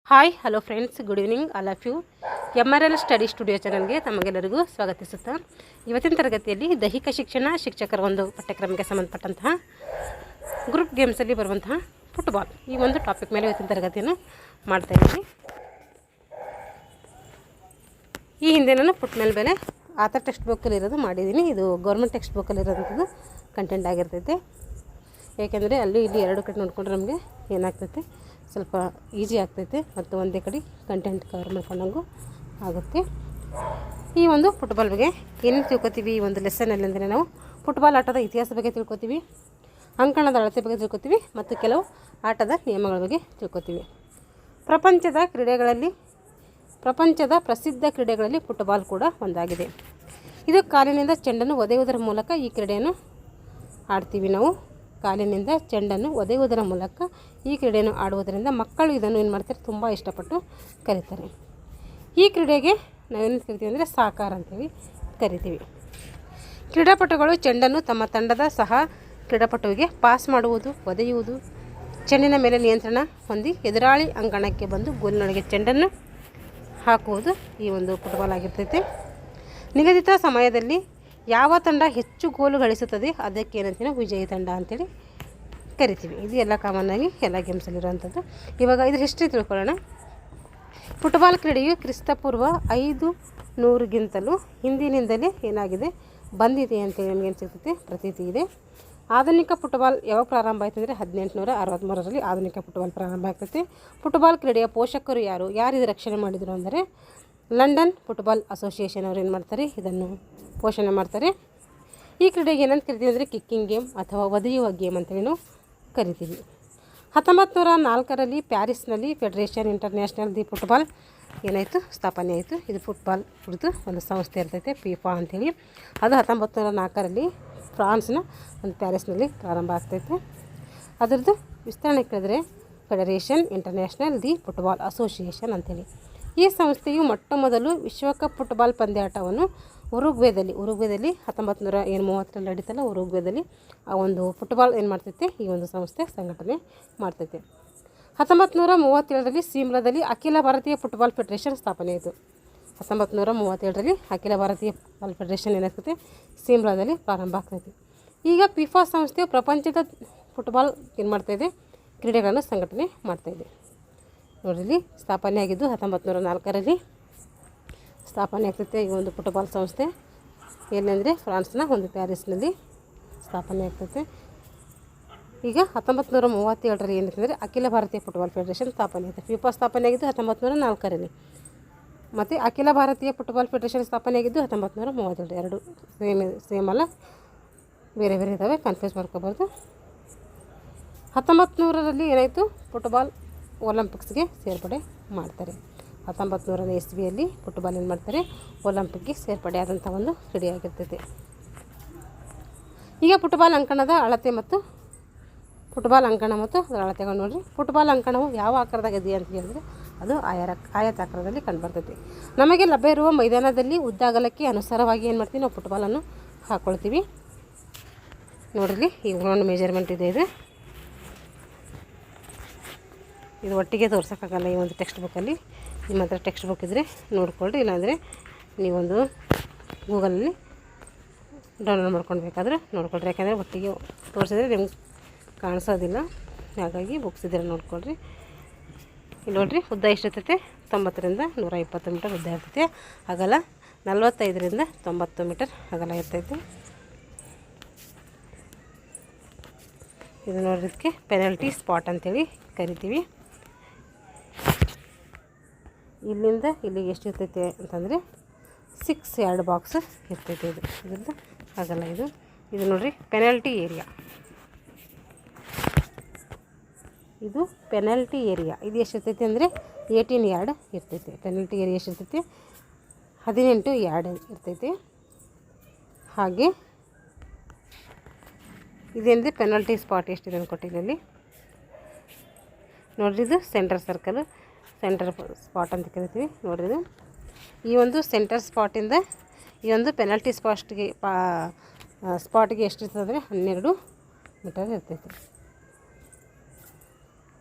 Hi hello friends, good evening all of you. MRL study studio ಚಾನಲ್ಗೆ ತಮಗೆಲ್ಲರಿಗೂ ಸ್ವಾಗತಿಸುತ್ತಾ ಇವತ್ತಿನ ತರಗತಿಯಲ್ಲಿ ದೈಹಿಕ ಶಿಕ್ಷಣ ಶಿಕ್ಷಕರ ಒಂದು ಪಠ್ಯಕ್ರಮಕ್ಕೆ ಸಂಬಂಧಪಟ್ಟಂತಹ ಗ್ರೂಪ್ ಗೇಮ್ಸಲ್ಲಿ ಬರುವಂತಹ ಫುಟ್ಬಾಲ್ ಈ ಒಂದು ಟಾಪಿಕ್ ಮೇಲೆ ಇವತ್ತಿನ ತರಗತಿಯನ್ನು ಮಾಡ್ತಾಯಿದ್ದೀನಿ. ಈ ಹಿಂದೆ ನಾನು ಫುಟ್ಬಾಲ್ ಮೇಲೆ ಆತ ಟೆಕ್ಸ್ಟ್ ಬುಕ್ಕಲ್ಲಿರೋದು ಮಾಡಿದ್ದೀನಿ. ಇದು ಗೌರ್ಮೆಂಟ್ ಟೆಕ್ಸ್ಟ್ ಬುಕ್ಕಲ್ಲಿರೋಂಥದ್ದು ಕಂಟೆಂಟ್ ಆಗಿರ್ತೈತೆ. ಏಕೆಂದರೆ ಅಲ್ಲಿ ಇಲ್ಲಿ ಎರಡು ಕಡೆ ನೋಡಿಕೊಂಡ್ರೆ ನಮಗೆ ಏನಾಗ್ತೈತೆ, ಸ್ವಲ್ಪ ಈಸಿ ಆಗ್ತೈತೆ ಮತ್ತು ಒಂದೇ ಕಡೆ ಕಂಟೆಂಟ್ ಕವರ್ ಮಾಡ್ಕೊಂಡಂಗೂ ಆಗುತ್ತೆ. ಈ ಒಂದು ಫುಟ್ಬಾಲ್ ಬಗ್ಗೆ ಏನೇನು ತಿಳ್ಕೊತೀವಿ ಈ ಒಂದು ಲೆಸನಲ್ಲಿ ಅಂದರೆ, ನಾವು ಫುಟ್ಬಾಲ್ ಆಟದ ಇತಿಹಾಸ ಬಗ್ಗೆ ತಿಳ್ಕೊತೀವಿ, ಅಂಕಣದ ಅಳತೆ ಬಗ್ಗೆ ತಿಳ್ಕೊತೀವಿ ಮತ್ತು ಕೆಲವು ಆಟದ ನಿಯಮಗಳ ಬಗ್ಗೆ ತಿಳ್ಕೊತೀವಿ. ಪ್ರಪಂಚದ ಪ್ರಸಿದ್ಧ ಕ್ರೀಡೆಗಳಲ್ಲಿ ಫುಟ್ಬಾಲ್ ಕೂಡ ಒಂದಾಗಿದೆ. ಇದು ಕಾಲಿನಿಂದ ಚೆಂಡನ್ನು ಒದೆಯುವುದರ ಮೂಲಕ ಈ ಕ್ರೀಡೆಯನ್ನು ಆಡ್ತೀವಿ. ನಾವು ಕಾಲಿನಿಂದ ಚೆಂಡನ್ನು ಒದೆಯುವುದರ ಮೂಲಕ ಈ ಕ್ರೀಡೆಯನ್ನು ಆಡುವುದರಿಂದ ಮಕ್ಕಳು ಇದನ್ನು ಏನು ಮಾಡ್ತಾರೆ, ತುಂಬ ಇಷ್ಟಪಟ್ಟು ಕರೀತಾರೆ. ಈ ಕ್ರೀಡೆಗೆ ನಾವೇನು ಕರಿತೀವಿ ಅಂದರೆ ಸಾಕಾರ ಅಂತೇಳಿ ಕರಿತೀವಿ. ಕ್ರೀಡಾಪಟುಗಳು ಚೆಂಡನ್ನು ತಮ್ಮ ತಂಡದ ಸಹ ಕ್ರೀಡಾಪಟುವಿಗೆ ಪಾಸ್ ಮಾಡುವುದು, ಒದೆಯುವುದು, ಚೆಂಡಿನ ಮೇಲೆ ನಿಯಂತ್ರಣ ಹೊಂದಿ ಎದುರಾಳಿ ಅಂಕಣಕ್ಕೆ ಬಂದು ಗೋಲಿನೊಳಗೆ ಚೆಂಡನ್ನು ಹಾಕುವುದು ಈ ಒಂದು ಫುಟ್ಬಾಲ್ ಆಗಿರ್ತೈತೆ. ನಿಗದಿತ ಸಮಯದಲ್ಲಿ ಯಾವ ತಂಡ ಹೆಚ್ಚು ಗೋಲು ಗಳಿಸುತ್ತದೆ ಅದಕ್ಕೆ ಏನಂತೀವಿ, ವಿಜಯಿ ತಂಡ ಅಂತೇಳಿ ಕರಿತೀವಿ. ಇದು ಎಲ್ಲ ಕಾಮನ್ನಾಗಿ ಎಲ್ಲ ಗೇಮ್ಸಲ್ಲಿರುವಂಥದ್ದು. ಇವಾಗ ಇದ್ರ ಹಿಸ್ಟ್ರಿ ತಿಳ್ಕೊಳ್ಳೋಣ. ಫುಟ್ಬಾಲ್ ಕ್ರೀಡೆಯು ಕ್ರಿಸ್ತಪೂರ್ವ 500ಗಿಂತಲೂ ಹಿಂದಿನಿಂದಲೇ ಏನಾಗಿದೆ, ಬಂದಿದೆ ಅಂತೇಳಿ ನಮಗೆ ಏನು ಸಿಗ್ತೈತೆ, ಪ್ರತೀತಿ ಇದೆ. ಆಧುನಿಕ ಫುಟ್ಬಾಲ್ ಯಾವಾಗ ಪ್ರಾರಂಭ ಆಯ್ತು ಅಂದರೆ 1863ರಲ್ಲಿ ಆಧುನಿಕ ಫುಟ್ಬಾಲ್ ಪ್ರಾರಂಭ ಆಗ್ತೈತೆ. ಫುಟ್ಬಾಲ್ ಕ್ರೀಡೆಯ ಪೋಷಕರು ಯಾರು ಇದು ರಕ್ಷಣೆ ಮಾಡಿದರು ಅಂದರೆ ಲಂಡನ್ ಫುಟ್ಬಾಲ್ ಅಸೋಸಿಯೇಷನ್ ಅವರು ಏನು ಮಾಡ್ತಾರೆ, ಇದನ್ನು ಪೋಷಣೆ ಮಾಡ್ತಾರೆ. ಈ ಕ್ರೀಡೆಗೆ ಏನಂತ ಕರಿತೀವಿ ಅಂದರೆ ಕಿಕ್ಕಿಂಗ್ ಗೇಮ್ ಅಥವಾ ಒದೆಯುವ ಗೇಮ್ ಅಂತೇಳಿ ನಾವು ಕರಿತೀವಿ. 1904ರಲ್ಲಿ ಪ್ಯಾರಿಸ್ನಲ್ಲಿ ಫೆಡರೇಷನ್ ಇಂಟರ್ನ್ಯಾಷನಲ್ ದಿ ಫುಟ್ಬಾಲ್ ಏನಾಯಿತು, ಸ್ಥಾಪನೆ ಆಯಿತು. ಇದು ಫುಟ್ಬಾಲ್ ಕುರಿತು ಒಂದು ಸಂಸ್ಥೆ ಇರ್ತೈತೆ, ಫಿಫಾ ಅಂಥೇಳಿ. ಅದು 1904ರಲ್ಲಿ ಫ್ರಾನ್ಸ್ನ ಒಂದು ಪ್ಯಾರಿಸ್ನಲ್ಲಿ ಪ್ರಾರಂಭ ಆಗ್ತೈತೆ. ಅದರದ್ದು ವಿಸ್ತರಣೆ ಕೇಳಿದ್ರೆ federation international the football association ಅಂಥೇಳಿ. ಈ ಸಂಸ್ಥೆಯು ಮೊಟ್ಟ ಮೊದಲು ವಿಶ್ವಕಪ್ ಫುಟ್ಬಾಲ್ ಪಂದ್ಯಾಟವನ್ನು ಉರುಗ್ವೇದಲ್ಲಿ 1930ರಲ್ಲಿ ನಡೀತಲ್ಲ, ಉರುಗ್ವೇದಲ್ಲಿ ಆ ಒಂದು ಫುಟ್ಬಾಲ್ ಏನು ಮಾಡ್ತೈತೆ, ಈ ಒಂದು ಸಂಸ್ಥೆ ಸಂಘಟನೆ ಮಾಡ್ತೈತೆ. 1937ರಲ್ಲಿ ಸಿಮ್ಲಾದಲ್ಲಿ ಅಖಿಲ ಭಾರತೀಯ ಫುಟ್ಬಾಲ್ ಫೆಡರೇಷನ್ ಸ್ಥಾಪನೆ ಆಯಿತು. 1937ರಲ್ಲಿ ಅಖಿಲ ಭಾರತೀಯ ಫುಟ್ಬಾಲ್ ಫೆಡರೇಷನ್ ಏನಾಗ್ತೈತೆ, ಸಿಮ್ಲಾದಲ್ಲಿ ಪ್ರಾರಂಭ ಆಗ್ತೈತಿ. ಈಗ ಫಿಫಾ ಸಂಸ್ಥೆಯು ಪ್ರಪಂಚದ ಫುಟ್ಬಾಲ್ ಏನು ಮಾಡ್ತಾಯಿದೆ, ಕ್ರೀಡೆಗಳನ್ನು ಸಂಘಟನೆ ಮಾಡ್ತಾಯಿದೆ. ನೋಡಿರಿ, ಸ್ಥಾಪನೆ ಆಗಿದ್ದು 1904ರಲ್ಲಿ ಸ್ಥಾಪನೆ ಆಗ್ತೈತೆ ಈ ಒಂದು ಫುಟ್ಬಾಲ್ ಸಂಸ್ಥೆ. ಎಲ್ಲೆಂದರೆ ಫ್ರಾನ್ಸ್ನ ಒಂದು ಪ್ಯಾರಿಸ್ನಲ್ಲಿ ಸ್ಥಾಪನೆ ಆಗ್ತೈತೆ. ಈಗ 1937ರಲ್ಲಿ ಏನಂತಂದರೆ ಅಖಿಲ ಭಾರತೀಯ ಫುಟ್ಬಾಲ್ ಫೆಡರೇಷನ್ ಸ್ಥಾಪನೆ ಆಯಿತು. ಫಿಫಾ ಸ್ಥಾಪನೆ ಆಗಿದ್ದು 1904ರಲ್ಲಿ ಮತ್ತು ಅಖಿಲ ಭಾರತೀಯ ಫುಟ್ಬಾಲ್ ಫೆಡರೇಷನ್ ಸ್ಥಾಪನೆ ಆಗಿದ್ದು 1932. ಎರಡು ಸೇಮ್ ಅಲ್ಲ, ಬೇರೆ ಬೇರೆ ಇದ್ದಾವೆ, ಕನ್ಫ್ಯೂಸ್ ಮಾಡ್ಕೋಬಾರ್ದು. 1900ರಲ್ಲಿ ಏನಾಯಿತು, ಫುಟ್ಬಾಲ್ ಒಲಿಂಪಿಕ್ಸ್ಗೆ ಸೇರ್ಪಡೆ ಮಾಡ್ತಾರೆ. 1900ನೇ ಇಸ್ವಿಯಲ್ಲಿ ಫುಟ್ಬಾಲ್ ಏನು ಮಾಡ್ತಾರೆ, ಒಲಿಂಪಿಕ್ಗೆ ಸೇರ್ಪಡೆ ಆದಂಥ ಒಂದು ಕ್ರೀಡೆಯಾಗಿರ್ತೈತೆ. ಈಗ ಫುಟ್ಬಾಲ್ ಅಂಕಣದ ಅಳತೆ ಮತ್ತು ಅದರ ಅಳತೆಗಳು ನೋಡಿರಿ. ಫುಟ್ಬಾಲ್ ಅಂಕಣವು ಯಾವ ಆಕಾರದಾಗ ಇದೆ ಅಂತ ಹೇಳಿದ್ರೆ ಅದು ಆಯತಾಕಾರದಲ್ಲಿ ಕಂಡುಬರ್ತೈತಿ. ನಮಗೆ ಲಭ್ಯ ಇರುವ ಮೈದಾನದಲ್ಲಿ ಉದ್ದಾಗಲಕ್ಕೆ ಅನುಸಾರವಾಗಿ ಏನು ಮಾಡ್ತೀವಿ, ನಾವು ಫುಟ್ಬಾಲನ್ನು ಹಾಕ್ಕೊಳ್ತೀವಿ. ನೋಡಿರಿ, ಈ ಗ್ರೌಂಡ್ ಮೆಜರ್ಮೆಂಟ್ ಇದೆ. ಇದು ಒಟ್ಟಿಗೆ ತೋರ್ಸೋಕ್ಕಾಗಲ್ಲ ಈ ಒಂದು ಟೆಕ್ಸ್ಟ್ ಬುಕ್ಕಲ್ಲಿ. ನಿಮ್ಮ ಹತ್ರ ಟೆಕ್ಸ್ಟ್ ಬುಕ್ ಇದ್ದರೆ ನೋಡ್ಕೊಳ್ರಿ, ಇಲ್ಲಾಂದರೆ ನೀವೊಂದು ಗೂಗಲಲ್ಲಿ ಡೌನ್ಲೋಡ್ ಮಾಡ್ಕೊಳ್ಬೇಕಾದ್ರೆ ನೋಡ್ಕೊಳ್ರಿ. ಯಾಕಂದರೆ ಒಟ್ಟಿಗೆ ತೋರಿಸಿದ್ರೆ ನಿಮ್ಗೆ ಕಾಣಿಸೋದಿಲ್ಲ, ಹಾಗಾಗಿ ಬುಕ್ಸ್ ಇದ್ದರೆ ನೋಡ್ಕೊಳ್ರಿ. ಇಲ್ಲಿ ನೋಡಿರಿ, ಉದ್ದ ಎಷ್ಟಿರ್ತೈತೆ, 90ರಿಂದ 120 ಮೀಟರ್ ಉದ್ದ ಇರ್ತೈತೆ. ಅಗಲ 45ರಿಂದ 90 ಮೀಟರ್ ಅಗಲ ಇರ್ತೈತೆ. ಇದು ನೋಡೋದಕ್ಕೆ ಪೆನಲ್ಟಿ ಸ್ಪಾಟ್ ಅಂತೇಳಿ ಕರಿತೀವಿ. ಇಲ್ಲಿಂದ ಇಲ್ಲಿಗೆ ಎಷ್ಟು ಇರ್ತೈತೆ ಅಂತಂದರೆ 6 ಯಾರ್ಡ್ ಬಾಕ್ಸ್ ಇರ್ತೈತೆ. ಇದ್ರದ್ದು ಆಗಲ್ಲ. ಇದು ನೋಡಿರಿ, ಪೆನಲ್ಟಿ ಏರಿಯಾ. ಇದು ಪೆನಲ್ಟಿ ಏರಿಯಾ. ಇದು ಎಷ್ಟು ಇರ್ತೈತೆ ಅಂದರೆ 18 ಯಾರ್ಡ್ ಇರ್ತೈತೆ. ಪೆನಲ್ಟಿ ಏರಿಯಾ ಎಷ್ಟು ಇರ್ತೈತೆ, 18 ಯಾರ್ಡ್ ಇರ್ತೈತೆ. ಹಾಗೆ ಇದೇನಿದೆ, ಪೆನಲ್ಟಿ ಸ್ಪಾಟ್ ಎಷ್ಟಿದೆ ಅಂತ ಕೊಟ್ಟಿದ್ದಲ್ಲಿ ನೋಡಿರಿ. ಇದು ಸೆಂಟರ್ ಸರ್ಕಲ್, ಸೆಂಟರ್ ಸ್ಪಾಟ್ ಅಂತ ಕರಿತೀವಿ. ನೋಡಿರಿ, ಈ ಒಂದು ಸೆಂಟರ್ ಸ್ಪಾಟಿಂದ ಈ ಒಂದು ಪೆನಲ್ಟಿ ಸ್ಪಾಟ್ಗೆ ಎಷ್ಟಿರ್ತದೆ ಅಂದರೆ 12 ಮೀಟರ್ ಇರ್ತೈತೆ.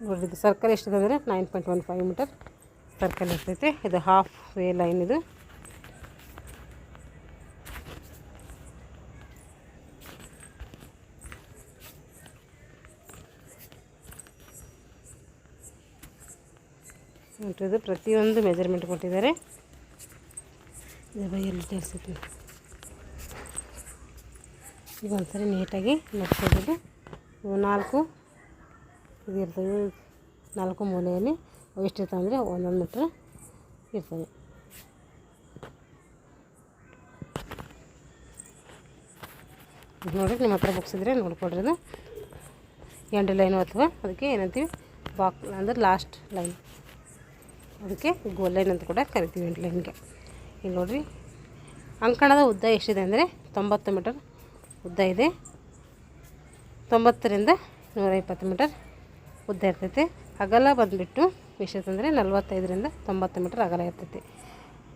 ನೋಡಿರಿ, ಸರ್ಕಲ್ ಎಷ್ಟಿದೆ ಅಂದರೆ 9.15 ಮೀಟರ್ ಸರ್ಕಲ್ ಇರ್ತೈತೆ. ಇದು ಹಾಫ್ ವೇ ಲೈನ್. ಇದು ಇದು ಪ್ರತಿಯೊಂದು ಮೆಜರ್ಮೆಂಟ್ ಕೊಟ್ಟಿದ್ದಾರೆ. ಎಲ್ಲಿ ತೋರಿಸ್ತೀನಿ ಈಗ ಒಂದ್ಸರಿ ನೀಟಾಗಿ ನೋಡ್ಕೊಬೋದು. ಇವು 4 ಇದು ಇರ್ತವೆ. 4 ಮೂಲೆಯಲ್ಲಿ ಎಷ್ಟಿರ್ತವೆ ಅಂದರೆ 1 ಮೀಟ್ರ್ ಇರ್ತವೆ. ನೋಡಿರಿ, ನಿಮ್ಮ ಹತ್ರ ಬುಕ್ಸ್ ಇದ್ದರೆ ನೋಡ್ಕೊಡ್ರಿ. ಅದು ಎಂಡ್ ಲೈನು ಅಥವಾ ಅದಕ್ಕೆ ಏನಂತೀವಿ ಬಾಕ್ ಅಂದರೆ ಲಾಸ್ಟ್ ಲೈನ್, ಅದಕ್ಕೆ ಗೋಲ್ ಲೈನ್ ಅಂತ ಕೂಡ ಕರಿತೀವಿ ಎಂಡ್ ಲೈನ್ಗೆ. ಇಲ್ಲಿ ನೋಡಿರಿ, ಅಂಕಣದ ಉದ್ದ ಎಷ್ಟಿದೆ ಅಂದರೆ 90 ಮೀಟರ್ ಉದ್ದ ಇದೆ. 90ರಿಂದ 120 ಮೀಟರ್ ಉದ್ದ ಇರ್ತೈತೆ. ಅಗಲ ಬಂದುಬಿಟ್ಟು ಎಷ್ಟಿರ್ತಂದರೆ 45ರಿಂದ 90 ಮೀಟರ್ ಅಗಲ ಇರ್ತೈತಿ.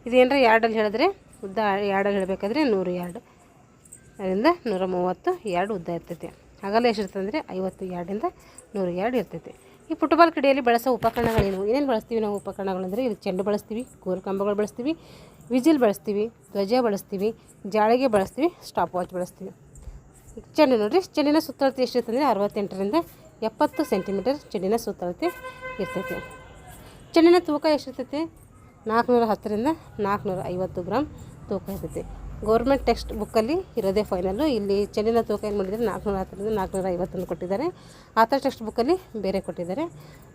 ಇದೇನರ ಯಾರ್ಡಲ್ಲಿ ಹೇಳಿದ್ರೆ ಉದ್ದ ಯಾರ್ಡಲ್ಲಿ ಹೇಳಬೇಕಾದ್ರೆ 100 ಯಾರ್ಡ್, ಅದರಿಂದ 130 ಯಾರ್ಡ್ ಉದ್ದ ಇರ್ತೈತಿ. ಅಗಲ ಎಷ್ಟಿರ್ತಂದರೆ 50 ಯಾರ್ಡಿಂದ 100 ಯಾರ್ಡ್ ಇರ್ತೈತಿ. ಈ ಫುಟ್ಬಾಲ್ ಕ್ರೀಡೆಯಲ್ಲಿ ಬಳಸೋ ಉಪಕರಣಗಳೇನು? ಏನೇನು ಬಳಸ್ತೀವಿ ನಾವು ಉಪಕರಣಗಳಂದರೆ, ಇಲ್ಲಿ ಚೆಂಡು ಬಳಸ್ತೀವಿ, ಗೋಲ್ ಕಂಬಗಳು ಬಳಸ್ತೀವಿ, ವಿಜಿಲ್ ಬಳಸ್ತೀವಿ, ಧ್ವಜ ಬಳಸ್ತೀವಿ, ಜಾಳಿಗೆ ಬಳಸ್ತೀವಿ, ಸ್ಟಾಪ್ ವಾಚ್ ಬಳಸ್ತೀವಿ. ಚೆಂಡು ನೋಡಿರಿ, ಚೆಂಡಿನ ಸುತ್ತಳತೆ ಎಷ್ಟಿರ್ತಂದರೆ 68ರಿಂದ 70 ಸೆಂಟಿಮೀಟರ್ ಚೆಂಡಿನ ಸುತ್ತಳತೆ ಇರ್ತೈತೆ. ಚೆಂಡಿನ ತೂಕ ಎಷ್ಟಿರ್ತೈತೆ? 410ರಿಂದ 450 ಗ್ರಾಮ್ ತೂಕ ಇರ್ತೈತೆ. ಗೌರ್ಮೆಂಟ್ ಟೆಕ್ಸ್ಟ್ ಬುಕ್ಕಲ್ಲಿ ಇರೋದೇ ಫೈನಲ್ಲು. ಇಲ್ಲಿ ಚೆಂಡಿನ ತೂಕ ಏನು ಮಾಡಿದರೆ 410ರಿಂದ 450 ಕೊಟ್ಟಿದ್ದಾರೆ. ಆ ಥರ ಟೆಕ್ಸ್ಟ್ ಬುಕ್ಕಲ್ಲಿ ಬೇರೆ ಕೊಟ್ಟಿದ್ದಾರೆ.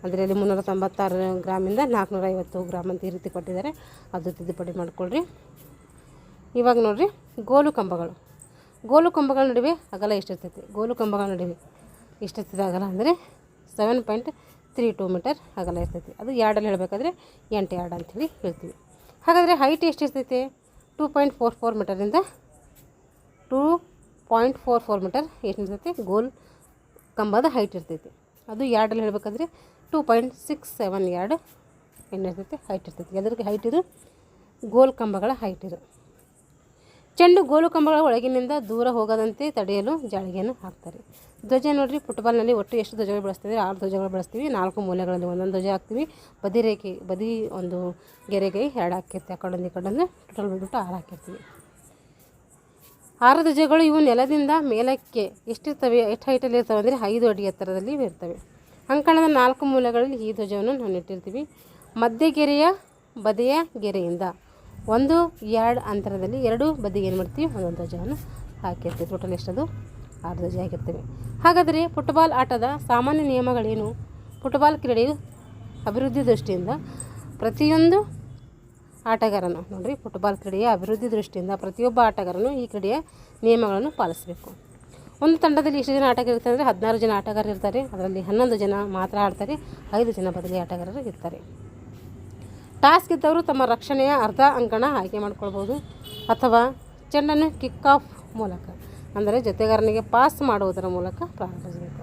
ಅಂದರೆ ಇಲ್ಲಿ 396 ಗ್ರಾಮಿಂದ 450 ಗ್ರಾಮ್ ಅಂತ ಈ ರೀತಿ ಕೊಟ್ಟಿದ್ದಾರೆ. ಅದು ತಿದ್ದುಪಡಿ ಮಾಡಿಕೊಳ್ರಿ. ಇವಾಗ ನೋಡಿರಿ, ಗೋಲು ಕಂಬಗಳ ನಡುವೆ ಅಗಲ ಎಷ್ಟಿರ್ತೈತಿ? ಗೋಲು ಕಂಬಗಳ ನಡುವೆ ಎಷ್ಟಿರ್ತದೆ ಅಗಲ ಅಂದರೆ 7.32 ಮೀಟರ್ ಅಗಲ ಇರ್ತೈತಿ. ಅದು ಯಾರ್ಡಲ್ಲಿ ಹೇಳಬೇಕಾದ್ರೆ 8 ಯಾರ್ಡ್ ಅಂಥೇಳಿ ಹೇಳ್ತೀವಿ. ಹಾಗಾದರೆ ಹೈಟ್ ಎಷ್ಟಿರ್ತೈತೆ? 2.44 ಮೀಟರಿಂದ 2.44 ಮೀಟರ್ ಏನಿರ್ತೈತಿ ಗೋಲ್ ಕಂಬದ ಹೈಟ್ ಇರ್ತೈತಿ. ಅದು ಯಾರ್ಡಲ್ಲಿ ಹೇಳಬೇಕಾದ್ರೆ 2.67 ಯಾರ್ಡ್ ಏನಿರ್ತೈತಿ ಹೈಟ್ ಇರ್ತೈತಿ. ಅದಕ್ಕೆ ಹೈಟ್ ಇದು ಗೋಲ್ ಕಂಬಗಳ ಹೈಟ್ ಇದು. ಚೆಂಡು ಗೋಲು ಕಂಬಗಳ ಒಳಗಿನಿಂದ ದೂರ ಹೋಗದಂತೆ ತಡೆಯಲು ಜಾಳಿಗೆಯನ್ನು ಹಾಕ್ತಾರೆ. ಧ್ವಜ ನೋಡಿರಿ, ಫುಟ್ಬಾಲ್ನಲ್ಲಿ ಒಟ್ಟು ಎಷ್ಟು ಧ್ವಜಗಳು ಬಳಸ್ತೀವಿ? 6 ಧ್ವಜಗಳು ಬಳಸ್ತೀವಿ. 4 ಮೂಲೆಗಳಲ್ಲಿ ಒಂದೊಂದು ಧ್ವಜ ಹಾಕ್ತೀವಿ. ಬದಿ ಒಂದು ಗೆರೆಗೆ 2 ಹಾಕಿರ್ತೀವಿ. ಆ ಕಡೆಯಿಂದ ಈ ಕಡೆಯಿಂದ ಟೋಟಲ್ ಬಂದುಬಿಟ್ಟು 6 ಹಾಕಿರ್ತೀವಿ. 6 ಧ್ವಜಗಳು ಇವು ನೆಲದಿಂದ ಮೇಲಕ್ಕೆ ಎಷ್ಟಿರ್ತವೆ? ಎಷ್ಟು ಹೈಟಲ್ಲಿ ಇರ್ತವೆ ಅಂದರೆ 5 ಅಡಿ ಎತ್ತರದಲ್ಲಿ ಇರ್ತವೆ. ಅಂಕಣದ 4 ಮೂಲೆಗಳಲ್ಲಿ ಈ ಧ್ವಜವನ್ನು ನಾವು ನೆಟ್ಟಿರ್ತೀವಿ. ಮಧ್ಯಗೆರೆಯ ಬದಿಯ ಗೆರೆಯಿಂದ 1 ಯಾರ್ಡ್ ಅಂತರದಲ್ಲಿ 2 ಬದಿಗೆ ಏನು ಮಾಡ್ತೀವಿ? ಒಂದೊಂದು ಧ್ವಜವನ್ನು ಹಾಕಿರ್ತೀವಿ. ಟೋಟಲ್ ಎಷ್ಟದು? 6 ಧ್ವಜ ಹಾಕಿರ್ತೀವಿ. ಹಾಗಾದರೆ ಫುಟ್ಬಾಲ್ ಆಟದ ಸಾಮಾನ್ಯ ನಿಯಮಗಳೇನು? ಫುಟ್ಬಾಲ್ ಕ್ರೀಡೆಯು ಅಭಿವೃದ್ಧಿ ದೃಷ್ಟಿಯಿಂದ ಪ್ರತಿಯೊಂದು ಆಟಗಾರನು ನೋಡಿರಿ, ಫುಟ್ಬಾಲ್ ಕ್ರೀಡೆಯ ಅಭಿವೃದ್ಧಿ ದೃಷ್ಟಿಯಿಂದ ಪ್ರತಿಯೊಬ್ಬ ಆಟಗಾರನು ಈ ಕ್ರೀಡೆಯ ನಿಯಮಗಳನ್ನು ಪಾಲಿಸಬೇಕು. ಒಂದು ತಂಡದಲ್ಲಿ ಎಷ್ಟು ಜನ ಆಟಗಾರರು ಇರ್ತಾರೆ ಅಂದರೆ 16 ಜನ ಆಟಗಾರರು ಇರ್ತಾರೆ. ಅದರಲ್ಲಿ 11 ಜನ ಮಾತ್ರ ಆಡ್ತಾರೆ, 5 ಜನ ಬದಲಿ ಆಟಗಾರರು ಇರ್ತಾರೆ. ಟಾಸ್ ಗೆದ್ದವರು ತಮ್ಮ ರಕ್ಷಣೆಯ ಅರ್ಧ ಅಂಕಣ ಆಯ್ಕೆ ಮಾಡ್ಕೊಳ್ಬೋದು, ಅಥವಾ ಚೆಂಡನ್ನು ಕಿಕ್ ಆಫ್ ಮೂಲಕ ಅಂದರೆ ಜೊತೆಗಾರನಿಗೆ ಪಾಸ್ ಮಾಡುವುದರ ಮೂಲಕ ಪ್ರಾರಂಭಿಸಬೇಕು.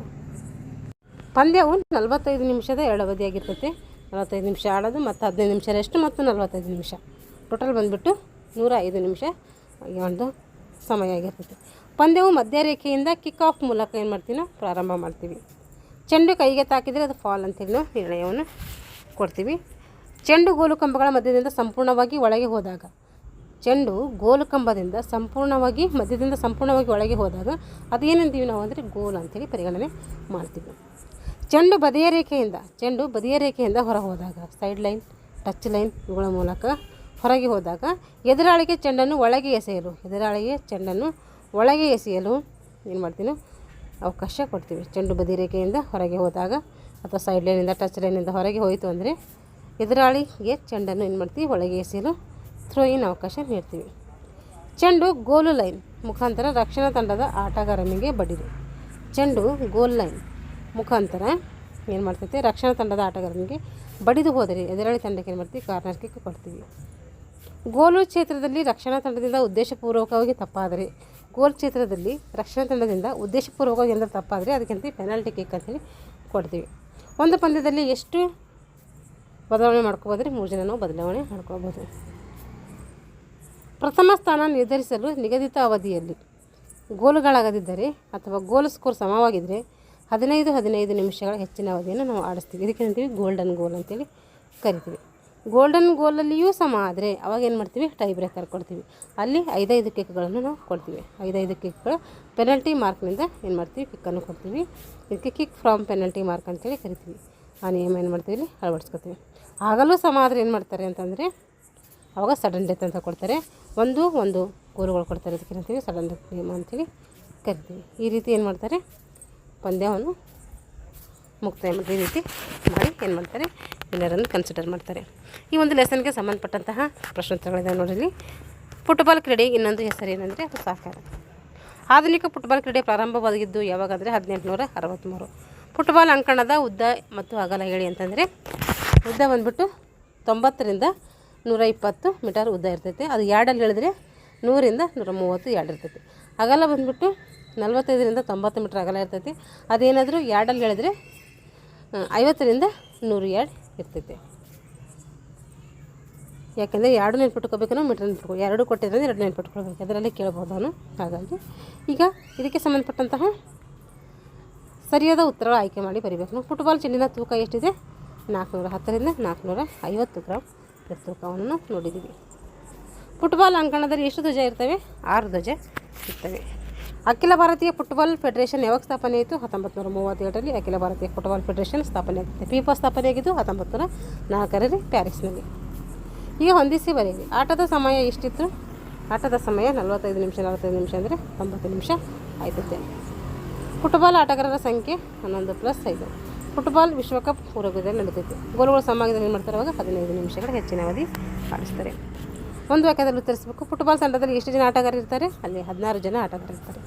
ಪಂದ್ಯವು 45 ನಿಮಿಷದ 2 ಅವಧಿಯಾಗಿರ್ತೈತೆ. 45 ನಿಮಿಷ ಆಡೋದು ಮತ್ತು 15 ನಿಮಿಷ ರೆಸ್ಟ್ ಮತ್ತು 45 ನಿಮಿಷ ಟೋಟಲ್ ಬಂದುಬಿಟ್ಟು 105 ನಿಮಿಷ ಒಂದು ಸಮಯ ಆಗಿರ್ತೈತೆ. ಪಂದ್ಯವು ಮಧ್ಯರೇಖೆಯಿಂದ ಕಿಕ್ ಆಫ್ ಮೂಲಕ ಏನು ಮಾಡ್ತೀವಿ? ನಾವು ಪ್ರಾರಂಭ ಮಾಡ್ತೀವಿ. ಚೆಂಡು ಕೈಗೆ ತಾಕಿದರೆ ಅದು ಫಾಲ್ ಅಂತೇಳಿ ನಾವು ನಿರ್ಣಯವನ್ನು ಕೊಡ್ತೀವಿ. ಚೆಂಡು ಗೋಲು ಕಂಬಗಳ ಮಧ್ಯದಿಂದ ಸಂಪೂರ್ಣವಾಗಿ ಒಳಗೆ ಹೋದಾಗ, ಚೆಂಡು ಗೋಲು ಕಂಬದಿಂದ ಮಧ್ಯದಿಂದ ಸಂಪೂರ್ಣವಾಗಿ ಒಳಗೆ ಹೋದಾಗ ಅದೇನಂತೀವಿ ನಾವು ಅಂದರೆ ಗೋಲ್ ಅಂಥೇಳಿ ಪರಿಗಣನೆ ಮಾಡ್ತೀವಿ. ಚೆಂಡು ಬದಿಯ ರೇಖೆಯಿಂದ ಹೊರ ಹೋದಾಗ, ಸೈಡ್ ಲೈನ್, ಟಚ್ ಲೈನ್ ಇವುಗಳ ಮೂಲಕ ಹೊರಗೆ ಹೋದಾಗ ಎದುರಾಳಿಗೆ ಚೆಂಡನ್ನು ಒಳಗೆ ಎಸೆಯಲು ಏನು ಮಾಡ್ತೀವಿ? ಅವಕಾಶ ಕೊಡ್ತೀವಿ. ಚೆಂಡು ಬದಿ ರೇಖೆಯಿಂದ ಹೊರಗೆ ಹೋದಾಗ ಅಥವಾ ಸೈಡ್ ಲೈನಿಂದ ಟಚ್ ಲೈನಿಂದ ಹೊರಗೆ ಹೋಯಿತು ಅಂದರೆ ಎದುರಾಳಿಗೆ ಚೆಂಡನ್ನು ಏನು ಮಾಡ್ತೀವಿ? ಒಳಗೆ ಎಸೆಯಲು ಥ್ರೋ ಇನ್ ಅವಕಾಶ ನೀಡ್ತೀವಿ. ಚೆಂಡು ಗೋಲು ಲೈನ್ ಮುಖಾಂತರ ರಕ್ಷಣಾ ತಂಡದ ಆಟಗಾರನಿಗೆ ಬಡಿದು, ಚೆಂಡು ಗೋಲ್ ಲೈನ್ ಮುಖಾಂತರ ಏನು ಮಾಡ್ತೈತೆ? ರಕ್ಷಣಾ ತಂಡದ ಆಟಗಾರನಿಗೆ ಬಡಿದು ಹೋದರೆ ಎದುರಾಳಿ ತಂಡಕ್ಕೆ ಏನು ಮಾಡ್ತೀವಿ? ಕಾರ್ನರ್ ಕಿಕ್ ಕೊಡ್ತೀವಿ. ಗೋಲು ಕ್ಷೇತ್ರದಲ್ಲಿ ರಕ್ಷಣಾ ತಂಡದಿಂದ ಉದ್ದೇಶಪೂರ್ವಕವಾಗಿ ತಪ್ಪಾದರೆ ಏನಾದರೂ ತಪ್ಪಾದರೆ ಅದಕ್ಕಿಂತ ಪೆನಾಲ್ಟಿ ಕಿಕ್ ಅಂತೇಳಿ ಕೊಡ್ತೀವಿ. ಒಂದು ಪಂದ್ಯದಲ್ಲಿ ಎಷ್ಟು ಬದಲಾವಣೆ ಮಾಡ್ಕೋಬೋದ್ರೆ 3 ಜನ ನಾವು ಬದಲಾವಣೆ ಮಾಡ್ಕೋಬೋದು. ಪ್ರಥಮ ಸ್ಥಾನ ನಿರ್ಧರಿಸಲು ನಿಗದಿತ ಅವಧಿಯಲ್ಲಿ ಗೋಲುಗಳಾಗದಿದ್ದರೆ ಅಥವಾ ಗೋಲ್ ಸ್ಕೋರ್ ಸಮವಾಗಿದ್ದರೆ 15 ನಿಮಿಷಗಳ ಹೆಚ್ಚಿನ ಅವಧಿಯನ್ನು ನಾವು ಆಡಿಸ್ತೀವಿ. ಇದಕ್ಕೆ ಅಂತೀವಿ ಗೋಲ್ಡನ್ ಗೋಲ್ ಅಂತೇಳಿ ಕರಿತೀವಿ. ಗೋಲ್ಡನ್ ಗೋಲಲ್ಲಿಯೂ ಸಮ ಆದರೆ ಅವಾಗ ಏನು ಮಾಡ್ತೀವಿ, ಟೈ ಬ್ರೇಕರ್ ಕೊಡ್ತೀವಿ. ಅಲ್ಲಿ 5 ಕಿಕ್ಗಳನ್ನು ನಾವು ಕೊಡ್ತೀವಿ. 5 ಕಿಕ್ಗಳು ಪೆನಲ್ಟಿ ಮಾರ್ಕ್ನಿಂದ ಏನು ಮಾಡ್ತೀವಿ, ಕಿಕ್ಕನ್ನು ಕೊಡ್ತೀವಿ. ಇದಕ್ಕೆ ಕಿಕ್ ಫ್ರಾಮ್ ಪೆನಲ್ಟಿ ಮಾರ್ಕ್ ಅಂತೇಳಿ ಕರಿತೀವಿ. ಆ ನಿಯಮ ಏನು ಮಾಡ್ತೀವಿ, ಇಲ್ಲಿ ಅಳವಡಿಸ್ಕೊತೀವಿ. ಆಗಲೂ ಸಮ ಆದರೆ ಏನು ಮಾಡ್ತಾರೆ ಅಂತಂದರೆ ಅವಾಗ ಸಡನ್ ಡೆತ್ ಅಂತ ಕೊಡ್ತಾರೆ. ಒಂದು ಗೋಲುಗಳು ಕೊಡ್ತಾರೆ. ಅದಕ್ಕೆ ಏನಂತೀವಿ, ಸಡನ್ ಡೆತ್ ನಿಯಮ ಅಂತೇಳಿ ಕರಿತೀವಿ. ಈ ರೀತಿ ಏನು ಮಾಡ್ತಾರೆ, ಪಂದ್ಯವನ್ನು ಮುಕ್ತಾಯ ಮಾಡಿ ಈ ರೀತಿ ಮಾಡಿ ಏನು ಮಾಡ್ತಾರೆ, ವಿನ್ನರನ್ನು ಕನ್ಸಿಡರ್ ಮಾಡ್ತಾರೆ. ಈ ಒಂದು ಲೆಸನ್ಗೆ ಸಂಬಂಧಪಟ್ಟಂತಹ ಪ್ರಶ್ನೋತ್ತರಗಳಿದೆ ನೋಡಿರಿ. ಫುಟ್ಬಾಲ್ ಕ್ರೀಡೆ ಇನ್ನೊಂದು ಹೆಸರು ಏನಂದರೆ ಅದು ಸಾಕಾರ. ಆಧುನಿಕ ಫುಟ್ಬಾಲ್ ಕ್ರೀಡೆ ಪ್ರಾರಂಭವಾಗಿದ್ದು ಯಾವಾಗ ಅಂದರೆ 1863. ಫುಟ್ಬಾಲ್ ಅಂಕಣದ ಉದ್ದ ಮತ್ತು ಅಗಲ ಹೇಳಿ ಅಂತಂದರೆ, ಉದ್ದ ಬಂದುಬಿಟ್ಟು 90ರಿಂದ 120 ಮೀಟರ್ ಉದ್ದ ಇರ್ತೈತೆ. ಅದು ಯಾರ್ಡಲ್ಲಿ ಹೇಳಿದ್ರೆ 100ರಿಂದ 130 ಯಾರ್ಡ್ ಇರ್ತೈತಿ. ಅಗಲ ಬಂದುಬಿಟ್ಟು 45ರಿಂದ 90 ಮೀಟರ್ ಅಗಲ ಇರ್ತೈತಿ. ಅದೇನಾದರೂ ಯಾರ್ಡಲ್ಲಿ ಹೇಳಿದ್ರೆ 50ರಿಂದ 100 ಯಾರ್ಡ್ ಇರ್ತೈತೆ. ಯಾಕೆಂದರೆ ಎರಡು ನೆನ್ಪಿಟ್ಕೋಬೇಕು, ನಾವು ಮೀಟರ್ ನೆನ್ಪಿಟ್ಕೋ, ಎರಡು ಕೊಟ್ಟಿದ್ರೆ 2 ನೆನ್ಪಿಟ್ಕೊಳ್ಬೇಕು. ಅದರಲ್ಲಿ ಕೇಳ್ಬೋದು ಅವನು. ಹಾಗಾಗಿ ಈಗ ಇದಕ್ಕೆ ಸಂಬಂಧಪಟ್ಟಂತಹ ಸರಿಯಾದ ಉತ್ತರಗಳು ಆಯ್ಕೆ ಮಾಡಿ ಬರೀಬೇಕು. ನಾವು ಫುಟ್ಬಾಲ್ ಚೆಂಡಿನ ತೂಕ ಎಷ್ಟಿದೆ, 410ರಿಂದ 450 ಗ್ರಾಮ್ ತೂಕವನ್ನು ನೋಡಿದ್ದೀವಿ. ಫುಟ್ಬಾಲ್ ಅಂಕಣದಲ್ಲಿ ಎಷ್ಟು ಧ್ವಜ ಇರ್ತವೆ, 6 ಧ್ವಜ ಇರ್ತವೆ. ಅಖಿಲ ಭಾರತೀಯ ಫುಟ್ಬಾಲ್ ಫೆಡರೇಷನ್ ಯಾವಾಗ ಸ್ಥಾಪನೆ ಆಯಿತು, 1937ರಲ್ಲಿ ಅಖಿಲ ಭಾರತೀಯ ಫುಟ್ಬಾಲ್ ಫೆಡರೇಷನ್ ಸ್ಥಾಪನೆ ಆಗುತ್ತೆ. ಫಿಫಾ ಸ್ಥಾಪನೆ ಆಗಿದ್ದು 1904ರಲ್ಲಿ ಪ್ಯಾರಿಸ್ನಲ್ಲಿ. ಈಗ ಹೊಂದಿಸಿ ಬರೆಯಿರಿ. ಆಟದ ಸಮಯ ಎಷ್ಟಿತ್ತು, ಆಟದ ಸಮಯ 45 ನಿಮಿಷ. 45 ನಿಮಿಷ ಅಂದರೆ 90 ನಿಮಿಷ ಆಯ್ತದೆ. ಫುಟ್ಬಾಲ್ ಆಟಗಾರರ ಸಂಖ್ಯೆ 11+5. ಫುಟ್ಬಾಲ್ ವಿಶ್ವಕಪ್ ಉರುಗ್ವೇದಲ್ಲಿ ನಡೀತೈತೆ. ಗೋಲುಗಳು ಸಮ ಆಗಿದ್ರೆ ಏನು ಮಾಡ್ತಾರೆ, ಅವಾಗ 15 ನಿಮಿಷಗಳ ಹೆಚ್ಚಿನ ಅವಧಿ ಆಡಿಸ್ತಾರೆ. ಒಂದು ವಾಕ್ಯದಲ್ಲಿ ಉತ್ತರಿಸಬೇಕು. ಫುಟ್ಬಾಲ್ ತಂಡದಲ್ಲಿ ಎಷ್ಟು ಜನ ಆಟಗಾರರು ಇರ್ತಾರೆ, ಅಲ್ಲಿ 16 ಜನ ಆಟಗಾರರು ಇರ್ತಾರೆ.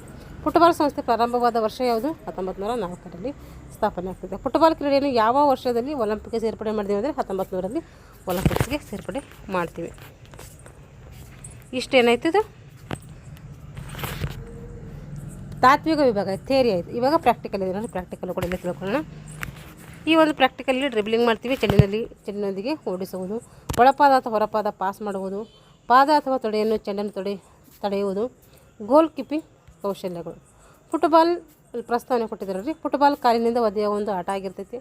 ಫುಟ್ಬಾಲ್ ಸಂಸ್ಥೆ ಪ್ರಾರಂಭವಾದ ವರ್ಷ ಯಾವುದು, 1904ರಲ್ಲಿ ಸ್ಥಾಪನೆ ಆಗ್ತದೆ. ಫುಟ್ಬಾಲ್ ಕ್ರೀಡೆಯನ್ನು ಯಾವ ವರ್ಷದಲ್ಲಿ ಒಲಿಂಪಿಕ್ಗೆ ಸೇರ್ಪಡೆ ಮಾಡ್ತೀವಿ ಅಂದರೆ 1900ರಲ್ಲಿ ಒಲಿಂಪಿಕ್ಸ್ಗೆ ಸೇರ್ಪಡೆ ಮಾಡ್ತೀವಿ. ಇಷ್ಟೇನಾಯ್ತದು ತಾತ್ವಿಕ ವಿಭಾಗ, ಥಿಯರಿ ಆಯಿತು. ಇವಾಗ ಪ್ರಾಕ್ಟಿಕಲ್ ಇದೆ ನೋಡಿ. ಪ್ರಾಕ್ಟಿಕಲ್ ಕೂಡ ಇಲ್ಲಿ ತಿಳ್ಕೊಳ್ಳೋಣ. ಈ ಒಂದು ಪ್ರಾಕ್ಟಿಕಲ್ಲಿ ಡ್ರಿಬ್ಲಿಂಗ್ ಮಾಡ್ತೀವಿ. ಚೆಂಡಿನೊಂದಿಗೆ ಓಡಿಸುವುದು, ಒಳಪಾದ ಅಥವಾ ಹೊರಪಾದ ಪಾಸ್ ಮಾಡುವುದು, ಪಾದ ಅಥವಾ ತೊಡೆಯನ್ನು ಚೆಂಡನ್ನು ತಡೆಯುವುದು, ಗೋಲ್ ಕೀಪಿಂಗ್ ಕೌಶಲ್ಯಗಳು. ಫುಟ್ಬಾಲ್ ಪ್ರಸ್ತಾವನೆ ಕೊಟ್ಟಿದ್ದಾರೆ. ಫುಟ್ಬಾಲ್ ಕಾಲಿನಿಂದ ಒದೆಯುವ ಒಂದು ಆಟ ಆಗಿರ್ತೈತಿ.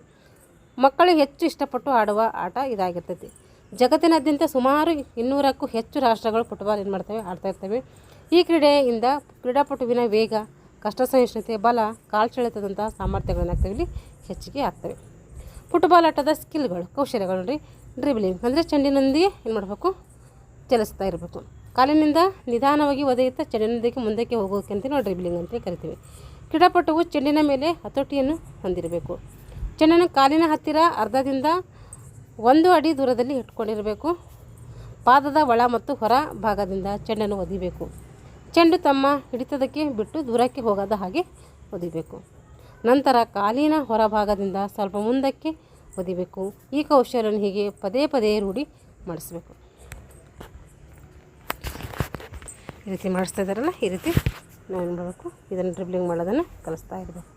ಮಕ್ಕಳು ಹೆಚ್ಚು ಇಷ್ಟಪಟ್ಟು ಆಡುವ ಆಟ ಇದಾಗಿರ್ತೈತಿ. ಜಗತ್ತಿನಾದ್ಯಂತ ಸುಮಾರು 200ಕ್ಕೂ ಹೆಚ್ಚು ರಾಷ್ಟ್ರಗಳು ಫುಟ್ಬಾಲ್ ಏನು ಮಾಡ್ತವೆ, ಆಡ್ತಾ ಇರ್ತವೆ. ಈ ಕ್ರೀಡೆಯಿಂದ ಕ್ರೀಡಾಪಟುವಿನ ವೇಗ, ಕಷ್ಟ ಸಹಿಷ್ಣುತೆ, ಬಲ, ಕಾಲ್ಚೆಳೆತದಂತಹ ಸಾಮರ್ಥ್ಯಗಳೇನಾಗ್ತವೆ ಇಲ್ಲಿ ಹೆಚ್ಚಿಗೆ ಆಗ್ತವೆ. ಫುಟ್ಬಾಲ್ ಆಟದ ಸ್ಕಿಲ್ಗಳು, ಕೌಶಲ್ಯಗಳು ನೋಡಿ. ಡ್ರಿಬ್ಲಿಂಗ್ ಅಂದರೆ ಚೆಂಡಿನೊಂದಿಗೆ ಏನು ಮಾಡಬೇಕು, ಚಲಿಸ್ತಾ ಇರಬೇಕು. ಕಾಲಿನಿಂದ ನಿಧಾನವಾಗಿ ಒದೆಯುತ್ತಾ ಚೆಂಡಿನೊಂದಿಗೆ ಮುಂದಕ್ಕೆ ಹೋಗೋಕೆ ನಾವು ಡ್ರಿಬ್ಲಿಂಗ್ ಅಂತ ಕರಿತೀವಿ. ಕ್ರೀಡಾಪಟುವು ಚೆಂಡಿನ ಮೇಲೆ ಹತೋಟಿಯನ್ನು ಹೊಂದಿರಬೇಕು. ಚೆಂಡನ್ನು ಕಾಲಿನ ಹತ್ತಿರ ಅರ್ಧದಿಂದ 1 ಅಡಿ ದೂರದಲ್ಲಿ ಇಟ್ಕೊಂಡಿರಬೇಕು. ಪಾದದ ಒಳ ಮತ್ತು ಹೊರ ಭಾಗದಿಂದ ಚೆಂಡನ್ನು ಒದಿಬೇಕು. ಚೆಂಡು ತಮ್ಮ ಹಿಡಿತದಕ್ಕೆ ಬಿಟ್ಟು ದೂರಕ್ಕೆ ಹೋಗದ ಹಾಗೆ ಒದಿಬೇಕು. ನಂತರ ಕಾಲಿನ ಹೊರಭಾಗದಿಂದ ಸ್ವಲ್ಪ ಮುಂದಕ್ಕೆ ಒದಿಬೇಕು. ಈ ಕೌಶಲ್ಯವನ್ನು ಹೀಗೆ ಪದೇ ಪದೇ ರೂಢಿ ಮಾಡಿಸ್ಬೇಕು. ಈ ರೀತಿ ಮಾಡಿಸ್ತಾ ಇದ್ದಾರಲ್ಲ, ಈ ರೀತಿ ನಾವು ಏನು ಮಾಡಬೇಕು, ಇದನ್ನು ಡ್ರಿಬ್ಲಿಂಗ್ ಮಾಡೋದನ್ನು ಕಲಿಸ್ತಾ ಇರಬೇಕು.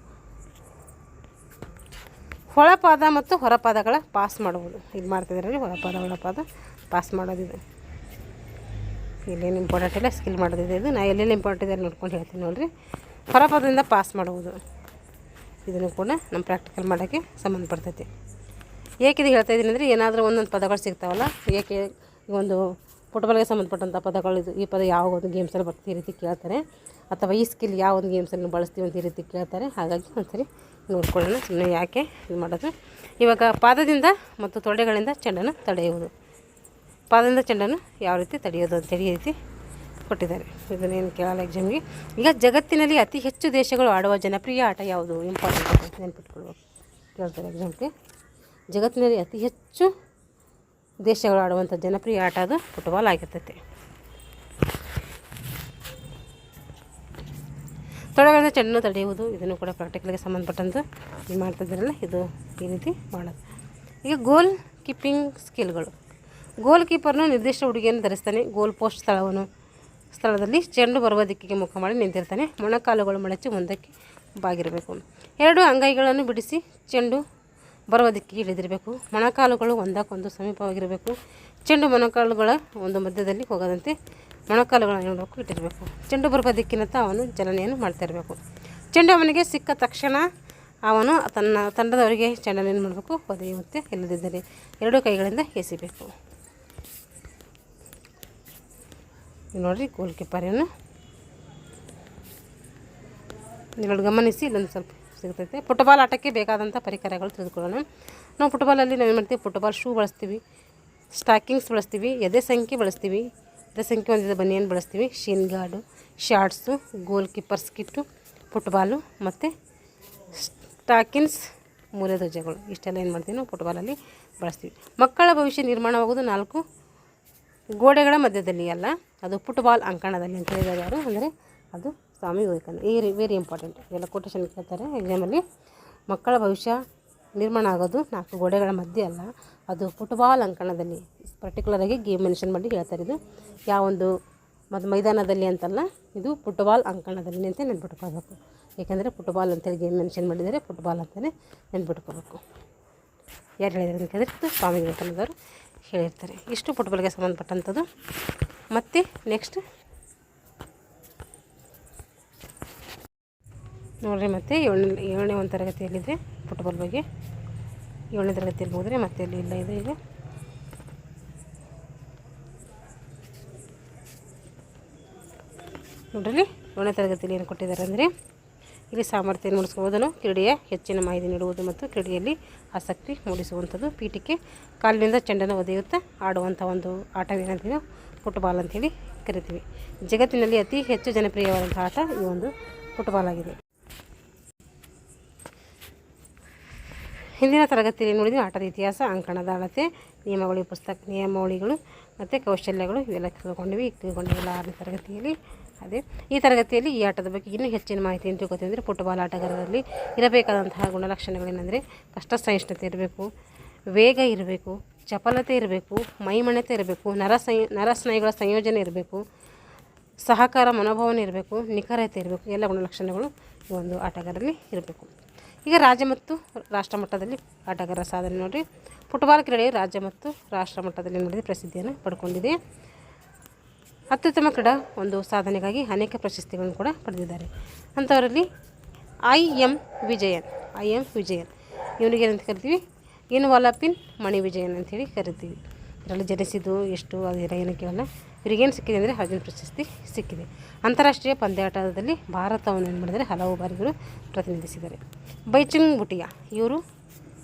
ಒಳಪಾದ ಮತ್ತು ಹೊರಪಾದಗಳ ಪಾಸ್ ಮಾಡುವುದು ಇದು ಮಾಡ್ತಿದ್ದಾರೆ. ಒಳಪಾದ ಪಾಸ್ ಮಾಡೋದಿದೆ. ಇಲ್ಲೇನು ಇಂಪಾರ್ಟೆಂಟ್ ಇಲ್ಲ, ಸ್ಕಿಲ್ ಮಾಡೋದಿದೆ. ಇದು ನಾ ಎಲ್ಲೆಲ್ಲಿ ಇಂಪಾರ್ಟೆಂಟ್ ಇದೆ ನೋಡ್ಕೊಂಡು ಹೇಳ್ತೀನಿ ನೋಡಿರಿ. ಹೊರಪಾದದಿಂದ ಪಾಸ್ ಮಾಡುವುದು ಇದನ್ನು ಕೂಡ ನಮ್ಮ ಪ್ರಾಕ್ಟಿಕಲ್ ಮಾಡೋಕ್ಕೆ ಸಂಬಂಧಪಡ್ತೈತಿ. ಏಕೆ ಇದು ಹೇಳ್ತಾ ಇದ್ದೀನಿ ಅಂದರೆ, ಏನಾದರೂ ಒಂದೊಂದು ಪದಗಳು ಸಿಗ್ತಾವಲ್ಲ, ಏಕೆ ಒಂದು ಫುಟ್ಬಾಲ್ಗೆ ಸಂಬಂಧಪಟ್ಟಂಥ ಪದಗಳು ಇದು, ಈ ಪದ ಯಾವ ಒಂದು ಗೇಮ್ಸಲ್ಲಿ ಬರ್ತೀವಿ ಈ ರೀತಿ ಕೇಳ್ತಾರೆ, ಅಥವಾ ಈ ಸ್ಕಿಲ್ ಯಾವ ಒಂದು ಗೇಮ್ಸಲ್ಲಿ ಬಳಸ್ತೀವಿ ಅಂತ ಈ ರೀತಿ ಕೇಳ್ತಾರೆ. ಹಾಗಾಗಿ ಒಂದ್ಸರಿ ನೋಡ್ಕೊಳ್ಳೋಣ, ಸುಮ್ಮನೆ ಯಾಕೆ ಇದು ಮಾಡೋದು. ಇವಾಗ ಪಾದದಿಂದ ಮತ್ತು ತೊಡೆಗಳಿಂದ ಚೆಂಡನ್ನು ತಡೆಯುವುದು. ಪಾದದಿಂದ ಚೆಂಡನ್ನು ಯಾವ ರೀತಿ ತಡೆಯೋದು ಅಂತೇಳಿ ಈ ರೀತಿ ಕೊಟ್ಟಿದ್ದಾರೆ. ಇದನ್ನೇನು ಕೇಳಲ್ಲ ಎಕ್ಸಾಮ್ಗೆ. ಈಗ ಜಗತ್ತಿನಲ್ಲಿ ಅತಿ ಹೆಚ್ಚು ದೇಶಗಳು ಆಡುವ ಜನಪ್ರಿಯ ಆಟ ಯಾವುದು, ಇಂಪಾರ್ಟೆಂಟ್ ನೆನ್ಪಿಟ್ಕೊಳ್ಬೇಕು, ಕೇಳ್ತಾರೆ ಎಕ್ಸಾಮ್ಗೆ. ಜಗತ್ತಿನಲ್ಲಿ ಅತಿ ಹೆಚ್ಚು ದೇಶಗಳು ಆಡುವಂಥ ಜನಪ್ರಿಯ ಆಟ ಅದು ಫುಟ್ಬಾಲ್ ಆಗಿರ್ತೈತೆ. ತೊಡೆಗಳಿಂದ ಚೆಂಡನ್ನು ತಡೆಯುವುದು ಇದನ್ನು ಕೂಡ ಪ್ರಾಕ್ಟಿಕಲ್ಗೆ ಸಂಬಂಧಪಟ್ಟಂತೆ ಇದು ಮಾಡ್ತಿದ್ದಾರಲ್ಲ, ಇದು ಈ ರೀತಿ ಮಾಡೋದು. ಈಗ ಗೋಲ್ ಕೀಪಿಂಗ್ ಸ್ಕಿಲ್ಗಳು. ಗೋಲ್ ಕೀಪರ್ನು ನಿರ್ದಿಷ್ಟ ಉಡುಗೆಯನ್ನು ಧರಿಸ್ತಾನೆ. ಗೋಲ್ ಪೋಸ್ಟ್ ಸ್ಥಳದಲ್ಲಿ ಚೆಂಡು ಬರುವ ದಿಕ್ಕಿಗೆ ಮುಖ ಮಾಡಿ ನಿಂತಿರ್ತಾನೆ. ಮೊಣಕಾಲುಗಳು ಮಡಚಿ ಮುಂದಕ್ಕೆ ಬಾಗಿರಬೇಕು. 2 ಅಂಗೈಗಳನ್ನು ಬಿಡಿಸಿ ಚೆಂಡು ಬರುವ ದಿಕ್ಕಿಗೆ ಇಳಿದಿರಬೇಕು. ಮೊಣಕಾಲುಗಳು ಒಂದಕ್ಕೊಂದು ಸಮೀಪವಾಗಿರಬೇಕು. ಚೆಂಡು ಮೊಣಕಾಲುಗಳ ಒಂದು ಮಧ್ಯದಲ್ಲಿ ಹೋಗದಂತೆ ಮೊಣಕಾಲುಗಳನ್ನು ನೋಡಬೇಕು ಇಟ್ಟಿರಬೇಕು. ಚೆಂಡು ಬರುವ ದಿಕ್ಕಿನತ್ತ ಅವನು ಚಲನೆಯನ್ನು ಮಾಡ್ತಾ ಇರಬೇಕು. ಚೆಂಡು ಅವನಿಗೆ ಸಿಕ್ಕ ತಕ್ಷಣ ಅವನು ತನ್ನ ತಂಡದವರಿಗೆ ಚೆಂಡನ್ನು ಏನು ಮಾಡಬೇಕು, ಒದೆಯುವಂತೆ, ಇಲ್ಲದಿದ್ದರೆ 2 ಕೈಗಳಿಂದ ಎಸಿಬೇಕು. ನೋಡಿರಿ ಗೋಲ್ ಕೀಪರ್ ಇವನು. ನೀವು ಗಮನಿಸಿ ಇಲ್ಲೊಂದು ಸ್ವಲ್ಪ ಸಿಗ್ತೈತೆ. ಫುಟ್ಬಾಲ್ ಆಟಕ್ಕೆ ಬೇಕಾದಂಥ ಪರಿಕರಗಳು ತಿಳಿದುಕೊಳ್ಳೋಣ. ನಾವು ಫುಟ್ಬಾಲಲ್ಲಿ ನಾವೇನು ಮಾಡ್ತೀವಿ, ಫುಟ್ಬಾಲ್ ಶೂ ಬಳಸ್ತೀವಿ, ಸ್ಟಾಕಿಂಗ್ಸ್ ಬಳಸ್ತೀವಿ, ಎದೆ ಸಂಖ್ಯೆ ಬಳಸ್ತೀವಿ, ಎದೆ ಸಂಖ್ಯೆ ಹೊಂದಿದ ಬನಿಯನ್ ಬಳಸ್ತೀವಿ, ಶಿನ್ ಗಾರ್ಡು, ಶಾರ್ಟ್ಸು, ಗೋಲ್ ಕೀಪರ್ಸ್ ಕಿಟ್ಟು, ಫುಟ್ಬಾಲು ಮತ್ತು ಸ್ಟಾಕಿನ್ಸ್, ಮೂಲೆ ಧ್ವಜಗಳು ಇಷ್ಟೆಲ್ಲ ಏನು ಮಾಡ್ತೀವಿ ನಾವು ಫುಟ್ಬಾಲಲ್ಲಿ ಬಳಸ್ತೀವಿ. ಮಕ್ಕಳ ಭವಿಷ್ಯ ನಿರ್ಮಾಣವಾಗೋದು 4 ಗೋಡೆಗಳ ಮಧ್ಯದಲ್ಲಿ ಅಲ್ಲ, ಅದು ಫುಟ್ಬಾಲ್ ಅಂಕಣದಲ್ಲಿ ಅಂತ ಹೇಳಿದ್ದಾರೆ ಯಾರು ಅಂದರೆ ಅದು ಸ್ವಾಮಿ ವಿವೇಕಾನಂದ. ವೆರಿ ಇಂಪಾರ್ಟೆಂಟ್, ಎಲ್ಲ ಕೊಟೇಶನ್ ಕೇಳ್ತಾರೆ ಎಕ್ಸಾಮಲ್ಲಿ. ಮಕ್ಕಳ ಭವಿಷ್ಯ ನಿರ್ಮಾಣ ಆಗೋದು 4 ಗೋಡೆಗಳ ಮಧ್ಯೆ ಅಲ್ಲ, ಅದು ಫುಟ್ಬಾಲ್ ಅಂಕಣದಲ್ಲಿ. ಪರ್ಟಿಕ್ಯುಲರಾಗಿ ಗೇಮ್ ಮೆನ್ಷನ್ ಮಾಡಿ ಹೇಳ್ತಾರೆ. ಇದು ಯಾವೊಂದು ಮೈದಾನದಲ್ಲಿ ಅಂತಲ್ಲ, ಇದು ಫುಟ್ಬಾಲ್ ಅಂಕಣದಲ್ಲಿ ಅಂತ ನೆನ್ಪಿಟ್ಕೋಬೇಕು. ಏಕೆಂದರೆ ಫುಟ್ಬಾಲ್ ಅಂತೇಳಿ ಗೇಮ್ ಮೆನ್ಷನ್ ಮಾಡಿದರೆ ಫುಟ್ಬಾಲ್ ಅಂತಲೇ ನೆನ್ಪಿಟ್ಕೋಬೇಕು. ಯಾರು ಹೇಳಿದ್ದಾರೆ ಅಂತ ಕೇಳಿದ್ರೆ ಸ್ವಾಮಿ ವಿವೇಕಾನಂದವರು ಹೇಳಿರ್ತಾರೆ. ಇಷ್ಟು ಫುಟ್ಬಾಲ್ಗೆ ಸಂಬಂಧಪಟ್ಟಂಥದ್ದು. ಮತ್ತು ನೆಕ್ಸ್ಟ್ ನೋಡಿರಿ, ಮತ್ತು ಏಳನೇ ಒಂದು ತರಗತಿಯಲ್ಲಿದೆ ಫುಟ್ಬಾಲ್ ಬಗ್ಗೆ. 7ನೇ ತರಗತಿಯಲ್ಲಿ ಹೋದರೆ ಮತ್ತೆ ಅಲ್ಲಿ ಇಲ್ಲ ಇದೆ. ಈಗ ನೋಡ್ರಿ 7ನೇ ತರಗತಿಯಲ್ಲಿ ಏನು ಕೊಟ್ಟಿದ್ದಾರೆ ಅಂದರೆ, ಇಲ್ಲಿ ಸಾಮರ್ಥ್ಯ ಮೂಡಿಸ್ಕೋಬೋದನ್ನು, ಕ್ರೀಡೆಯ ಹೆಚ್ಚಿನ ಮಾಹಿತಿ ನೀಡುವುದು ಮತ್ತು ಕ್ರೀಡೆಯಲ್ಲಿ ಆಸಕ್ತಿ ಮೂಡಿಸುವಂಥದ್ದು. ಪೀಠಿಕೆ ಕಾಲಿನಿಂದ ಚೆಂಡನ್ನು ಒದೆಯುತ್ತಾ ಆಡುವಂಥ ಒಂದು ಆಟವೇನಂತೀವಿ ಫುಟ್ಬಾಲ್ ಅಂತೇಳಿ ಕರಿತೀವಿ. ಜಗತ್ತಿನಲ್ಲಿ ಅತಿ ಹೆಚ್ಚು ಜನಪ್ರಿಯವಾದಂಥ ಆಟ ಈ ಒಂದು ಫುಟ್ಬಾಲ್ ಆಗಿದೆ. ಹಿಂದಿನ ತರಗತಿಯಲ್ಲಿ ನೋಡಿದ್ವಿ ಆಟದ ಇತಿಹಾಸ, ಅಂಕಣದ ಅಳತೆ, ನಿಯಮಾವಳಿಗಳು ಮತ್ತು ಕೌಶಲ್ಯಗಳು ಇವೆಲ್ಲ ತಿಳ್ಕೊಂಡಿವಿ. ಈಗ ತಿಳ್ಕೊಂಡಿವೆಲ್ಲ 6ನೇ ತರಗತಿಯಲ್ಲಿ. ಅದೇ ಈ ತರಗತಿಯಲ್ಲಿ ಈ ಆಟದ ಬಗ್ಗೆ ಇನ್ನೂ ಹೆಚ್ಚಿನ ಮಾಹಿತಿಯನ್ನು ತಿಳ್ಕೊತೀವಿ. ಅಂದರೆ ಫುಟ್ಬಾಲ್ ಆಟಗಾರರಲ್ಲಿ ಇರಬೇಕಾದಂತಹ ಗುಣಲಕ್ಷಣಗಳೇನೆಂದರೆ ಕಷ್ಟ ಸಹಿಷ್ಣುತೆ ಇರಬೇಕು, ವೇಗ ಇರಬೇಕು, ಚಪಲತೆ ಇರಬೇಕು, ಮೈಮಣತೆ ಇರಬೇಕು, ನರಸ್ನಾಯುಗಳ ಸಂಯೋಜನೆ ಇರಬೇಕು, ಸಹಕಾರ ಮನೋಭಾವನೆ ಇರಬೇಕು, ನಿಖರತೆ ಇರಬೇಕು. ಎಲ್ಲ ಗುಣಲಕ್ಷಣಗಳು ಈ ಒಂದು ಆಟಗಾರರಲ್ಲಿ ಇರಬೇಕು. ಈಗ ರಾಜ್ಯ ಮತ್ತು ರಾಷ್ಟ್ರ ಮಟ್ಟದಲ್ಲಿ ಆಟಗಾರರ ಸಾಧನೆ ನೋಡಿರಿ. ಫುಟ್ಬಾಲ್ ಕ್ರೀಡೆಯು ರಾಜ್ಯ ಮತ್ತು ರಾಷ್ಟ್ರ ಮಟ್ಟದಲ್ಲಿ ನೋಡಿದರೆ ಪ್ರಸಿದ್ಧಿಯನ್ನು ಪಡ್ಕೊಂಡಿದೆ. ಅತ್ಯುತ್ತಮ ಕ್ರೀಡಾ ಒಂದು ಸಾಧನೆಗಾಗಿ ಅನೇಕ ಪ್ರಶಸ್ತಿಗಳನ್ನು ಕೂಡ ಪಡೆದಿದ್ದಾರೆ. ಅಂಥವರಲ್ಲಿ ಐ ಎಂ ವಿಜಯನ್ ಇವನಿಗೆ ಏನಂತ ಕರಿತೀವಿ, ಇನ್ವಾಲಪಿನ್ ಮಣಿ ವಿಜಯನ್ ಅಂಥೇಳಿ ಕರಿತೀವಿ. ಇದರಲ್ಲಿ ಜನಿಸಿದ್ದು ಎಷ್ಟು ಅದು ಏನು ಕೇಳೋಣ. ಇವರಿಗೇನು ಸಿಕ್ಕಿದೆ ಅಂದರೆ ಅರ್ಜುನ ಪ್ರಶಸ್ತಿ ಸಿಕ್ಕಿದೆ. ಅಂತಾರಾಷ್ಟ್ರೀಯ ಪಂದ್ಯಾಟದಲ್ಲಿ ಭಾರತವನ್ನು ಏನು ಮಾಡಿದರೆ ಹಲವು ಬಾರಿಗಳು ಪ್ರತಿನಿಧಿಸಿದ್ದಾರೆ. ಬೈಚುಂಗ್ ಬುಟಿಯಾ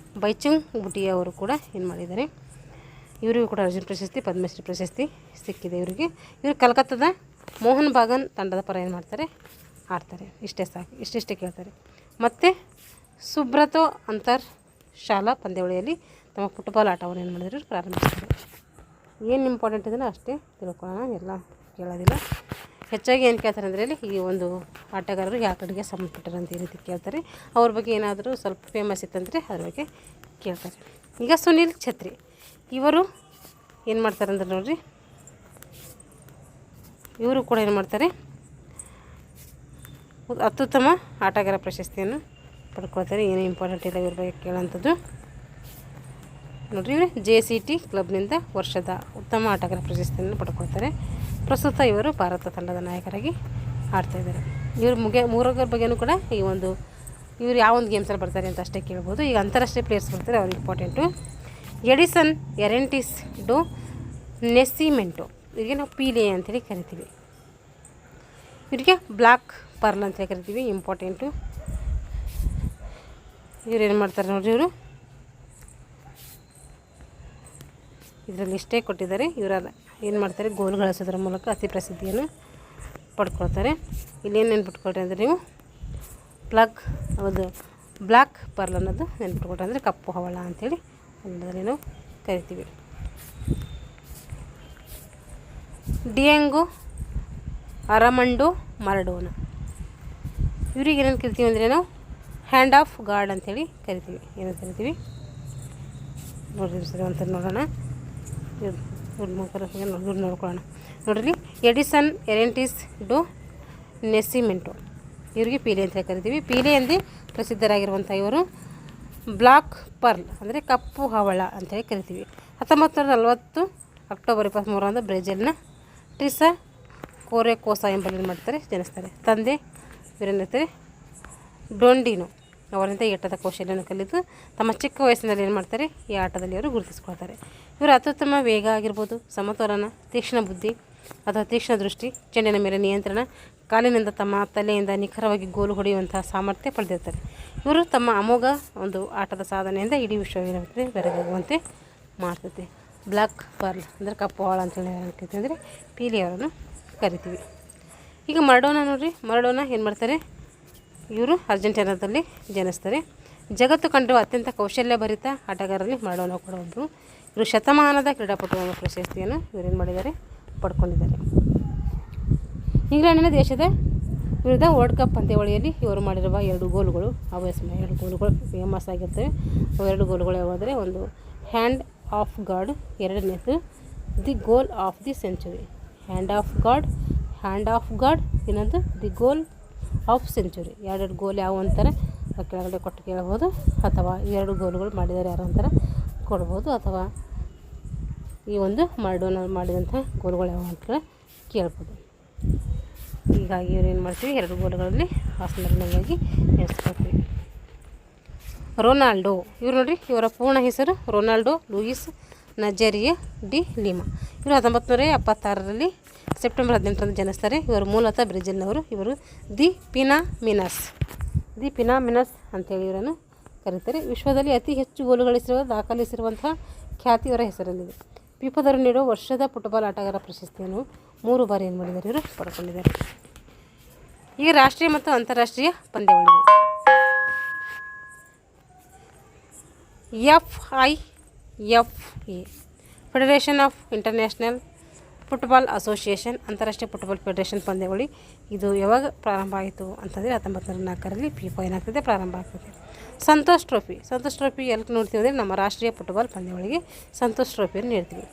ಅವರು ಕೂಡ ಏನು ಮಾಡಿದ್ದಾರೆ, ಇವರಿಗೂ ಕೂಡ ಅರ್ಜುನ ಪ್ರಶಸ್ತಿ, ಪದ್ಮಶ್ರೀ ಪ್ರಶಸ್ತಿ ಸಿಕ್ಕಿದೆ ಇವರಿಗೆ. ಇವರು ಕಲ್ಕತ್ತಾದ ಮೋಹನ್ ಬಾಗನ್ ತಂಡದ ಪರ ಏನು ಮಾಡ್ತಾರೆ, ಆಡ್ತಾರೆ. ಇಷ್ಟೇ ಸಾಕು, ಇಷ್ಟಿಷ್ಟೇ ಕೇಳ್ತಾರೆ. ಮತ್ತು ಸುಬ್ರತೋ ಅಂತರ್ ಶಾಲಾ ಪಂದ್ಯಾವಳಿಯಲ್ಲಿ ತಮ್ಮ ಫುಟ್ಬಾಲ್ ಆಟವನ್ನು ಏನು ಮಾಡಿದ್ರು ಪ್ರಾರಂಭಿಸ್ತಾರೆ. ಏನು ಇಂಪಾರ್ಟೆಂಟ್ ಇದನ್ನು ಅಷ್ಟೇ ತಿಳ್ಕೊಳ್ಳೋಣ, ಎಲ್ಲ ಕೇಳೋದಿಲ್ಲ. ಹೆಚ್ಚಾಗಿ ಏನು ಕೇಳ್ತಾರೆ ಅಂದರೆ ಇಲ್ಲಿ ಈ ಒಂದು ಆಟಗಾರರು ಯಾವ ಕಡೆಗೆ ಸಂಬಂಧಪಟ್ಟರು ಅಂತ ಈ ರೀತಿ ಕೇಳ್ತಾರೆ. ಅವ್ರ ಬಗ್ಗೆ ಏನಾದರೂ ಸ್ವಲ್ಪ ಫೇಮಸ್ ಇತ್ತಂದರೆ ಅದ್ರ ಬಗ್ಗೆ ಕೇಳ್ತಾರೆ. ಈಗ ಸುನಿಲ್ ಛತ್ರಿ ಇವರು ಏನು ಮಾಡ್ತಾರೆ ಅಂದ್ರೆ ನೋಡಿರಿ, ಇವರು ಕೂಡ ಏನು ಮಾಡ್ತಾರೆ, ಅತ್ಯುತ್ತಮ ಆಟಗಾರ ಪ್ರಶಸ್ತಿಯನ್ನು ಪಡ್ಕೊಳ್ತಾರೆ. ಏನು ಇಂಪಾರ್ಟೆಂಟ್ ಇಲ್ಲ ಇವ್ರ ಬಗ್ಗೆ ಕೇಳೋಂಥದ್ದು. ನೋಡಿರಿ, ಇವರು JCT ಕ್ಲಬ್ನಿಂದ ವರ್ಷದ ಉತ್ತಮ ಆಟಗಾರ ಪ್ರಶಸ್ತಿಯನ್ನು ಪಡ್ಕೊಳ್ತಾರೆ. ಪ್ರಸ್ತುತ ಇವರು ಭಾರತ ತಂಡದ ನಾಯಕರಾಗಿ ಆಡ್ತಾಯಿದ್ದಾರೆ. ಇವರು ಮೂರರ ಬಗ್ಗೆಯೂ ಕೂಡ ಈ ಒಂದು ಇವರು ಯಾವ ಒಂದು ಗೇಮ್ಸಲ್ಲಿ ಬರ್ತಾರೆ ಅಂತ ಅಷ್ಟೇ ಕೇಳ್ಬೋದು. ಈಗ ಅಂತಾರಾಷ್ಟ್ರೀಯ ಪ್ಲೇಯರ್ಸ್ ಬರ್ತಾರೆ, ಅವ್ರು ಇಂಪಾರ್ಟೆಂಟು. ಎಡಿಸನ್ ಎರೆಂಟಿಸ್ ಡೋ ನೆಸಿಮೆಂಟೋ, ಇವರಿಗೆ ನಾವು ಪೀಲೆ ಅಂತೇಳಿ ಕರಿತೀವಿ. ಇವರಿಗೆ ಬ್ಲ್ಯಾಕ್ ಪರ್ಲ್ ಅಂತೇಳಿ ಕರಿತೀವಿ, ಇಂಪಾರ್ಟೆಂಟು. ಇವ್ರು ಏನು ಮಾಡ್ತಾರೆ ನೋಡಿರಿ, ಇವರು ಇದರಲ್ಲಿ ಇಷ್ಟೇ ಕೊಟ್ಟಿದ್ದಾರೆ. ಇವರೆಲ್ಲ ಏನು ಮಾಡ್ತಾರೆ, ಗೋಲ್ ಗಳಿಸೋದ್ರ ಮೂಲಕ ಅತಿ ಪ್ರಸಿದ್ಧಿಯನ್ನು ಪಡ್ಕೊಳ್ತಾರೆ. ಇಲ್ಲೇನು ನೆನ್ಪಿಟ್ಕೊಳ್ರಿ ಅಂದರೆ ನೀವು ಬ್ಲ್ಯಾಕ್ ಪರ್ಲ್ ಅನ್ನೋದು ನೆನ್ಪಿಟ್ಕೊಳ್ರಿ, ಅಂದರೆ ಕಪ್ಪು ಹವಳ ಅಂಥೇಳಿ ಕನ್ನಡದಲ್ಲಿ ನಾವು ಕರಿತೀವಿ. ಡಿಯಾಂಗೋ ಅರಮಂಡೋ ಮರಡೋನಾ, ಇವ್ರಿಗೆ ಏನೇನು ಕರಿತೀವಿ ಅಂದರೆ ನಾವು ಹ್ಯಾಂಡ್ ಆಫ್ ಗಾಡ್ ಅಂಥೇಳಿ ಕರಿತೀವಿ. ಏನಂತ ಕರಿತೀವಿ ನೋಡಿರಿ ಸರಿ ಅಂತ ನೋಡೋಣ, ಇವ್ರು ನೋಡ್ಕೊಳ್ಳೋಣ. ನೋಡ್ರಿ, ಎಡಿಸನ್ ಎರೆಂಟಿಸ್ ಡೋ ನೆಸಿಮೆಂಟೋ, ಇವರಿಗೆ ಪೀಲೆ ಅಂತ ಕರಿತೀವಿ. ಪೀಲೆ ಎಂದೇ ಪ್ರಸಿದ್ಧರಾಗಿರುವಂಥ ಇವರು ಬ್ಲ್ಯಾಕ್ ಪರ್ಲ್ ಅಂದರೆ ಕಪ್ಪು ಹವಳ ಅಂತೇಳಿ ಕರಿತೀವಿ. 1940 ಅಕ್ಟೋಬರ್ 23 ಬ್ರೆಜಿಲ್ನ ಟ್ರಿಸಾ ಕೋರೆಕೋಸಾ ಎಂಬಲ್ಲಿ ಏನು ಮಾಡ್ತಾರೆ, ಜನಿಸ್ತಾರೆ. ತಂದೆ ಇವರೇನಿರ್ತಾರೆ ಡೊಂಡಿನೋ ಅವರಿಂದ ಎಟ್ಟದ ಕೌಶಲ್ಯವನ್ನು ಕಲಿತು ತಮ್ಮ ಚಿಕ್ಕ ವಯಸ್ಸಿನಲ್ಲಿ ಏನು ಮಾಡ್ತಾರೆ, ಈ ಆಟದಲ್ಲಿ ಅವರು ಗುರುತಿಸ್ಕೊಳ್ತಾರೆ. ಇವರು ಅತ್ಯುತ್ತಮ ವೇಗ ಆಗಿರ್ಬೋದು, ಸಮತೋಲನ, ತೀಕ್ಷ್ಣ ಬುದ್ಧಿ, ಅಥವಾ ತೀಕ್ಷ್ಣ ದೃಷ್ಟಿ, ಚೆಂಡಿನ ಮೇಲೆ ನಿಯಂತ್ರಣ, ಕಾಲಿನಿಂದ ತಮ್ಮ ತಲೆಯಿಂದ ನಿಖರವಾಗಿ ಗೋಲು ಹೊಡೆಯುವಂತಹ ಸಾಮರ್ಥ್ಯ ಪಡೆದಿರ್ತಾರೆ. ಇವರು ತಮ್ಮ ಅಮೋಘ ಒಂದು ಆಟದ ಸಾಧನೆಯಿಂದ ಇಡೀ ವಿಶ್ವವಿನಂತೆ ಬೆರಗಾಗುವಂತೆ ಮಾಡ್ತೈತಿ. ಬ್ಲ್ಯಾಕ್ ಪರ್ಲ್ ಅಂದರೆ ಕಪ್ಪು ಆಳ ಅಂತೇಳಿ ಹೇಳ್ತೀವಿ, ಅಂದರೆ ಪೀಲಿ ಅವರನ್ನು ಕರಿತೀವಿ. ಈಗ ಮರಡೋನಾ ನೋಡಿರಿ, ಮರಡೋನಾ ಏನು ಮಾಡ್ತಾರೆ, ಇವರು ಅರ್ಜೆಂಟೀನಾದಲ್ಲಿ ಜನಿಸ್ತಾರೆ. ಜಗತ್ತು ಕಂಡಿರುವ ಅತ್ಯಂತ ಕೌಶಲ್ಯಭರಿತ ಆಟಗಾರರಲ್ಲಿ ಮರಡೋನಾ ಕೂಡ ಒಬ್ಬರು. ಇವರು ಶತಮಾನದ ಕ್ರೀಡಾಪಟು ಎಂಬ ಪ್ರಶಸ್ತಿಯನ್ನು ಇವರೇನು ಮಾಡಿದ್ದಾರೆ, ಪಡ್ಕೊಂಡಿದ್ದಾರೆ. ಇಂಗ್ಲೆಂಡಿನ ದೇಶದ ವಿರುದ್ಧ ವರ್ಲ್ಡ್ ಕಪ್ ಪಂದ್ಯಾವಳಿಯಲ್ಲಿ ಇವರು ಮಾಡಿರುವ 2 ಗೋಲುಗಳು ಅಭ್ಯಾಸ 2 ಗೋಲುಗಳು ಫೇಮಸ್ ಆಗಿರ್ತವೆ. ಅವು 2 ಗೋಲುಗಳು ಯಾವುದಾದ್ರೆ, ಒಂದು ಹ್ಯಾಂಡ್ ಆಫ್ ಗಾಡ್, ಎರಡನೇದು the goal of the century. Hand of God ಇನ್ನೊಂದು the goal of century. 2 goal ಯಾವ ಅಂತಾರೆ ಕೆಳಗಡೆ ಕೊಟ್ಟು ಕೇಳಬಹುದು, ಅಥವಾ 2 ಗೋಲುಗಳು ಮಾಡಿದ್ದಾರೆ ಯಾರು ಅಂತಾರೆ ಕೊಡ್ಬೋದು, ಅಥವಾ ಈ ಒಂದು ಮರಡೋನಾ ಮಾಡಿದಂಥ ಗೋಲುಗಳು ಯಾವ ಅಂತ ಕೇಳ್ಬೋದು. ಹೀಗಾಗಿ ಇವ್ರು ಏನು ಮಾಡ್ತೀವಿ, 2 ಗೋಲುಗಳಲ್ಲಿ ಆಸ್ಮರಣೆಯಾಗಿ ನೆನೆಸ್ಕೊಳ್ತೀವಿ. ರೊನಾಲ್ಡೋ, ಇವರು ನೋಡಿರಿ, ಇವರ ಪೂರ್ಣ ಹೆಸರು ರೊನಾಲ್ಡೋ ಲೂಯಿಸ್ ನಜರಿಯಾ ಡಿ ಲಿಮಾ. ಇವರು 1976ರಲ್ಲಿ ಸೆಪ್ಟೆಂಬರ್ 18ರಂದು ಜನಿಸ್ತಾರೆ. ಇವರು ಮೂಲತಃ ಬ್ರೆಜಿಲ್ನವರು. ಇವರು ದಿ ಪಿನಾಮಿನಸ್ ಅಂತೇಳಿ ಇವರನ್ನು ಕರೀತಾರೆ. ವಿಶ್ವದಲ್ಲಿ ಅತಿ ಹೆಚ್ಚು ಗೋಲುಗಳಿಸಿರುವ ದಾಖಲಿಸಿರುವಂತಹ ಖ್ಯಾತಿ ಇವರ ಹೆಸರಲ್ಲಿದೆ. ಫಿಫಾದವರು ನೀಡುವ ವರ್ಷದ ಫುಟ್ಬಾಲ್ ಆಟಗಾರ ಪ್ರಶಸ್ತಿಯನ್ನು 3 ಬಾರಿ ಏನು ಮಾಡಿದ್ದಾರೆ, ಇವರು ಪಡ್ಕೊಂಡಿದ್ದಾರೆ. ಈಗ ರಾಷ್ಟ್ರೀಯ ಮತ್ತು ಅಂತಾರಾಷ್ಟ್ರೀಯ ಪಂದ್ಯಾವಳಿಗಳು. FIFA federation of international football association, ಅಂತಾರಾಷ್ಟ್ರೀಯ ಫುಟ್ಬಾಲ್ ಫೆಡರೇಷನ್ ಪಂದ್ಯಾವಳಿ. ಇದು ಯಾವಾಗ ಪ್ರಾರಂಭ ಆಯಿತು ಅಂತಂದರೆ 1904ರಲ್ಲಿ ಫಿಫಾ ಏನಾಗ್ತದೆ ಪ್ರಾರಂಭ ಆಗ್ತದೆ. ಸಂತೋಷ್ ಟ್ರೋಫಿ ಎಲ್ಲಿ ನೋಡ್ತೀವಿ ಅಂದರೆ ನಮ್ಮ ರಾಷ್ಟ್ರೀಯ ಫುಟ್ಬಾಲ್ ಪಂದ್ಯಾವಳಿಗೆ ಸಂತೋಷ್ ಟ್ರೋಫಿಯನ್ನು ನೀಡ್ತೀವಿ.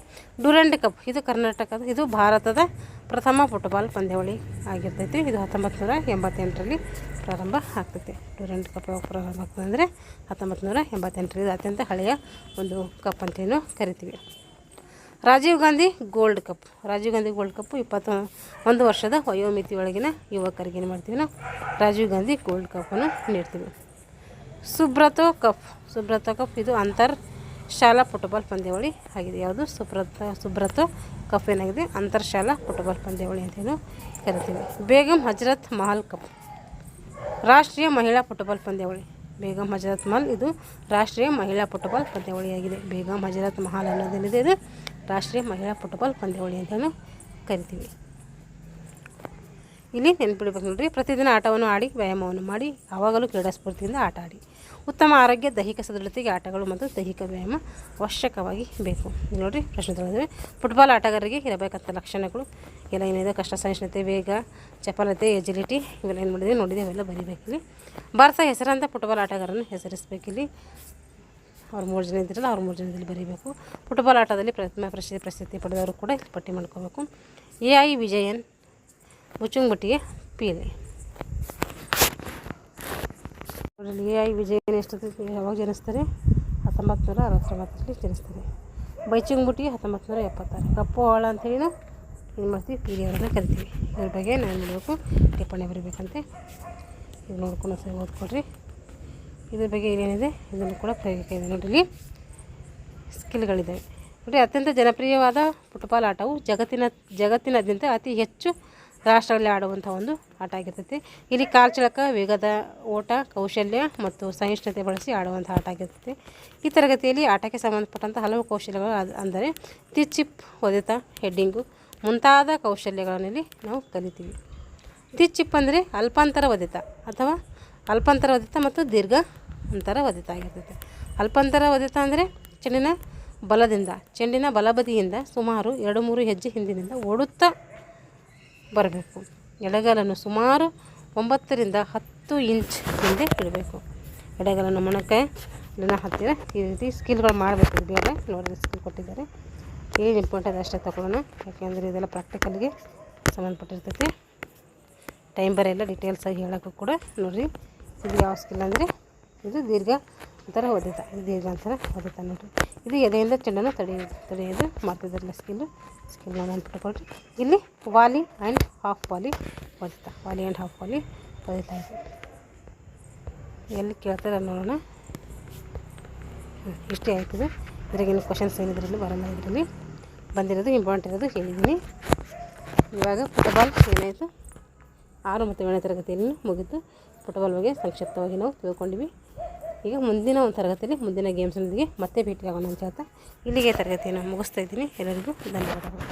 ಡ್ಯೂರೆಂಟ್ ಕಪ್, ಇದು ಭಾರತದ ಪ್ರಥಮ ಫುಟ್ಬಾಲ್ ಪಂದ್ಯಾವಳಿ ಆಗಿರ್ತೈತಿ. ಇದು 1988ರಲ್ಲಿ ಪ್ರಾರಂಭ ಆಗ್ತೈತೆ. ಡ್ಯೂರೆಂಟ್ ಕಪ್ ಯಾವಾಗ ಪ್ರಾರಂಭ ಆಗ್ತದೆ ಅಂದರೆ 1988ರಲ್ಲಿ. ಇದು ಅತ್ಯಂತ ಹಳೆಯ ಒಂದು ಕಪ್ ಅಂತೇನು ಕರಿತೀವಿ. ರಾಜೀವ್ ಗಾಂಧಿ ಗೋಲ್ಡ್ ಕಪ್ 21 ವರ್ಷದ ವಯೋಮಿತಿಯೊಳಗಿನ ಯುವಕರಿಗೆ ಏನು ಮಾಡ್ತೀವಿ ನಾವು, ರಾಜೀವ್ ಗಾಂಧಿ ಗೋಲ್ಡ್ ಕಪ್ಪನ್ನು ನೀಡ್ತೀವಿ. ಸುಬ್ರತೋ ಕಪ್ ಇದು ಅಂತರ್ ಶಾಲಾ ಫುಟ್ಬಾಲ್ ಪಂದ್ಯಾವಳಿ ಆಗಿದೆ. ಯಾವುದು ಸುಬ್ರತೋ ಕಪ್ ಏನಾಗಿದೆ, ಅಂತರ್ ಶಾಲಾ ಫುಟ್ಬಾಲ್ ಪಂದ್ಯಾವಳಿ ಅಂತೇನು ಕರಿತೀವಿ. ಬೇಗಂ ಹಜರತ್ ಮಹಲ್ ಕಪ್ ರಾಷ್ಟ್ರೀಯ ಮಹಿಳಾ ಫುಟ್ಬಾಲ್ ಪಂದ್ಯಾವಳಿ. ಬೇಗಂ ಹಜರತ್ ಮಹಲ್ ಇದು ರಾಷ್ಟ್ರೀಯ ಮಹಿಳಾ ಫುಟ್ಬಾಲ್ ಪಂದ್ಯಾವಳಿಯಾಗಿದೆ. ಬೇಗಂ ಹಜರತ್ ಮಹಲ್ ಅನ್ನೋದೇನಿದೆ, ಇದು ರಾಷ್ಟ್ರೀಯ ಮಹಿಳಾ ಫುಟ್ಬಾಲ್ ಪಂದ್ಯಾವಳಿ ಅಂತಲೂ ಕರಿತೀವಿ. ಇಲ್ಲಿ ನೆನ್ಪಿಡ್ಬೇಕು ನೋಡ್ರಿ, ಪ್ರತಿದಿನ ಆಟವನ್ನು ಆಡಿ ವ್ಯಾಯಾಮವನ್ನು ಮಾಡಿ ಯಾವಾಗಲೂ ಕ್ರೀಡಾ ಸ್ಫೂರ್ತಿಯಿಂದ ಆಟ ಆಡಿ. ಉತ್ತಮ ಆರೋಗ್ಯ, ದೈಹಿಕ ಸದೃಢತೆಗೆ ಆಟಗಳು ಮತ್ತು ದೈಹಿಕ ವ್ಯಾಯಾಮ ಅವಶ್ಯಕವಾಗಿ ಬೇಕು. ನೋಡಿರಿ ಪ್ರಶ್ನೆ ತಿಳಿದಿವೆ. ಫುಟ್ಬಾಲ್ ಆಟಗಾರರಿಗೆ ಇರಬೇಕಂತ ಲಕ್ಷಣಗಳು ಎಲ್ಲ ಏನಿದೆ, ಕಷ್ಟ ಸಹಿಷ್ಣುತೆ, ವೇಗ, ಚಪಲತೆ, ಎಜಿಲಿಟಿ, ಇವೆಲ್ಲ ಏನು ನೋಡಿದೆ ಅವೆಲ್ಲ ಬರೀಬೇಕಿಲ್ಲಿ. ಭಾರತ ಹೆಸರಾಂತ ಫುಟ್ಬಾಲ್ ಆಟಗಾರರನ್ನು ಹೆಸರಿಸಬೇಕಿಲ್ಲಿ. ಅವ್ರು 3 ಜನ ಇದ್ದಿರಲ್ಲ, ಅವ್ರು 3 ಜನದಲ್ಲಿ ಬರೀಬೇಕು. ಫುಟ್ಬಾಲ್ ಆಟದಲ್ಲಿ ಪ್ರಸಿದ್ಧಿ ಪಡೆದವರು ಕೂಡ ಇಲ್ಲಿ ಪಟ್ಟಿ ಮಾಡ್ಕೋಬೇಕು. AI ವಿಜಯನ್, ಮುಚ್ಚುಂಗುಟ್ಟಿಗೆ ಪೀಲೆ. AI ವಿಜಯನ್ ಯಾವಾಗ ಜನಿಸ್ತಾರೆ, 1969ರಲ್ಲಿ ಜನಿಸ್ತಾರೆ. ಬೈಚುಂಗುಟಿ 1976. ಕಪ್ಪು ಆಳ ಅಂತೇಳಿ ನಾವು ಏನು ಮಾಡ್ತೀವಿ, ಪೀಲಿ ಅವರನ್ನು ಕರಿತೀವಿ. ಇದ್ರ ಬಗ್ಗೆ ನಾನು ಮಾಡಬೇಕು, ಟಿಪ್ಪಣಿ ಬರೀಬೇಕಂತೆ. ಇದು ನೋಡ್ಕೊಂಡು ಸರಿ ಓದ್ಕೊಡ್ರಿ. ಇದ್ರ ಬಗ್ಗೆ ಏನೇನಿದೆ ಇದನ್ನು ಕೂಡ ಪ್ರಯೋಗ ಇದೆ ನೋಡ್ರಿ. ಸ್ಕಿಲ್ಗಳಿದ್ದಾವೆ ನೋಡಿರಿ. ಅತ್ಯಂತ ಜನಪ್ರಿಯವಾದ ಫುಟ್ಬಾಲ್ ಆಟವು ಜಗತ್ತಿನಾದ್ಯಂತ ಅತಿ ಹೆಚ್ಚು ರಾಷ್ಟ್ರಗಳಲ್ಲಿ ಆಡುವಂಥ ಒಂದು ಆಟ ಆಗಿರ್ತೈತಿ. ಇಲ್ಲಿ ಕಾಲ್ಚಳಕ, ವೇಗದ ಓಟ, ಕೌಶಲ್ಯ ಮತ್ತು ಸಹಿಷ್ಣುತೆ ಬಳಸಿ ಆಡುವಂಥ ಆಟ ಆಗಿರ್ತೈತಿ. ಈ ತರಗತಿಯಲ್ಲಿ ಆಟಕ್ಕೆ ಸಂಬಂಧಪಟ್ಟಂಥ ಹಲವು ಕೌಶಲ್ಯಗಳು ಅಂದರೆ ತಿಚ್ಚಿಪ್, ಹೊಡೆತ, ಹೆಡ್ಡಿಂಗು ಮುಂತಾದ ಕೌಶಲ್ಯಗಳಲ್ಲಿ ನಾವು ಕಲಿತೀವಿ. ತಿಚ್ಚಿಪ್ ಅಂದರೆ ಅಲ್ಪಾಂತರ ಹೊಡೆತ ಮತ್ತು ದೀರ್ಘ ಅಂತರ ಹೊಡೆತ ಆಗಿರ್ತೈತೆ. ಅಲ್ಪಾಂತರ ಹೊಡೆತ ಅಂದರೆ ಚೆಂಡಿನ ಬಲಬದಿಯಿಂದ ಸುಮಾರು 2-3 ಹೆಜ್ಜೆ ಹಿಂದಿನಿಂದ ಓಡುತ್ತಾ ಬರಬೇಕು. ಎಡಗಾಲನ್ನು ಸುಮಾರು 9 ರಿಂದ 10 ಇಂಚ್ ಹಿಂದೆ ಇಡಬೇಕು. ಎಡಗಾಲನ್ನು ಮೊಣಕ್ಕೆ ಇದನ್ನು ಹತ್ತಿರ ಈ ರೀತಿ ಸ್ಕಿಲ್ಗಳು ಮಾಡಬೇಕು. ಬೇರೆ ನೋಡಿದ್ರೆ ಸ್ಕಿಲ್ ಕೊಟ್ಟಿದ್ದಾರೆ. ಏನು ಇಂಪಾರ್ಟೆಂಟ್ ಅಷ್ಟೇ ತಗೊಳ್ಳೋಣ, ಯಾಕೆಂದರೆ ಇದೆಲ್ಲ ಪ್ರಾಕ್ಟಿಕಲ್ಗೆ ಸಂಬಂಧಪಟ್ಟಿರ್ತೈತಿ. ಟೈಮ್ ಬರೆಯಲ್ಲ, ಡೀಟೇಲ್ಸಾಗಿ ಹೇಳೋಕ್ಕೂ ಕೂಡ ನೋಡಿರಿ. ಇದು ಯಾವ ಸ್ಕಿಲ್ ಅಂದರೆ ಇದು ದೀರ್ಘ ಅಂತರ ಹೊಡೆತ. ಇದು ದೀರ್ಘ ಅಂತರ ಹೊಡೆತ ನೋಡಿರಿ. ಇದು ಎದೆಯಿಂದ ಚೆಂಡನ್ನು ತಡೆಯೋದು ಮಾಡ್ತಿದ್ದಾರಲ್ಲ ಸ್ಕಿಲ್ನ ನೆನ್ಪಿಟ್ಕೊಳ್ರಿ. ಇಲ್ಲಿ ವಾಲಿ ಆ್ಯಂಡ್ ಹಾಫ್ ವಾಲಿ ಹೊಡೆತ ಹೊಡಿತಾ ಇದೆ. ಎಲ್ಲಿ ಕೇಳ್ತಾರೆ ನೋಡೋಣ. ಇಷ್ಟೇ ಆಯ್ತದೆ. ಇದ್ರಾಗೇನು ಕ್ವಶನ್ಸ್ ಏನಿದ್ರಲ್ಲಿ ಬರಲ್ಲ. ಇದರಲ್ಲಿ ಬಂದಿರೋದು ಇಂಪಾರ್ಟೆಂಟ್ ಇರೋದು ಹೇಳಿದ್ದೀನಿ. ಇವಾಗ ಫುಟ್ಬಾಲ್ ಏನಾಯಿತು 6 ಮತ್ತು 7ನೇ ತರಗತಿಯನ್ನು ಮುಗಿದು ಫುಟ್ಬಾಲ್ ಬಗ್ಗೆ ಸಂಕ್ಷಿಪ್ತವಾಗಿ ನಾವು ತಿಳ್ಕೊಂಡಿವಿ. ಈಗ ಮುಂದಿನ ಒಂದು ತರಗತಿಯಲ್ಲಿ ಮುಂದಿನ ಗೇಮ್ಸ್ನೊಂದಿಗೆ ಮತ್ತೆ ಭೇಟಿಯಾಗೋಣ ಅಂತ ಹೇಳ್ತಾ ಇಲ್ಲಿಗೆ ತರಗತಿಯನ್ನು ಮುಗಿಸ್ತಾ ಇದ್ದೀನಿ. ಎಲ್ಲರಿಗೂ ಧನ್ಯವಾದಗಳು.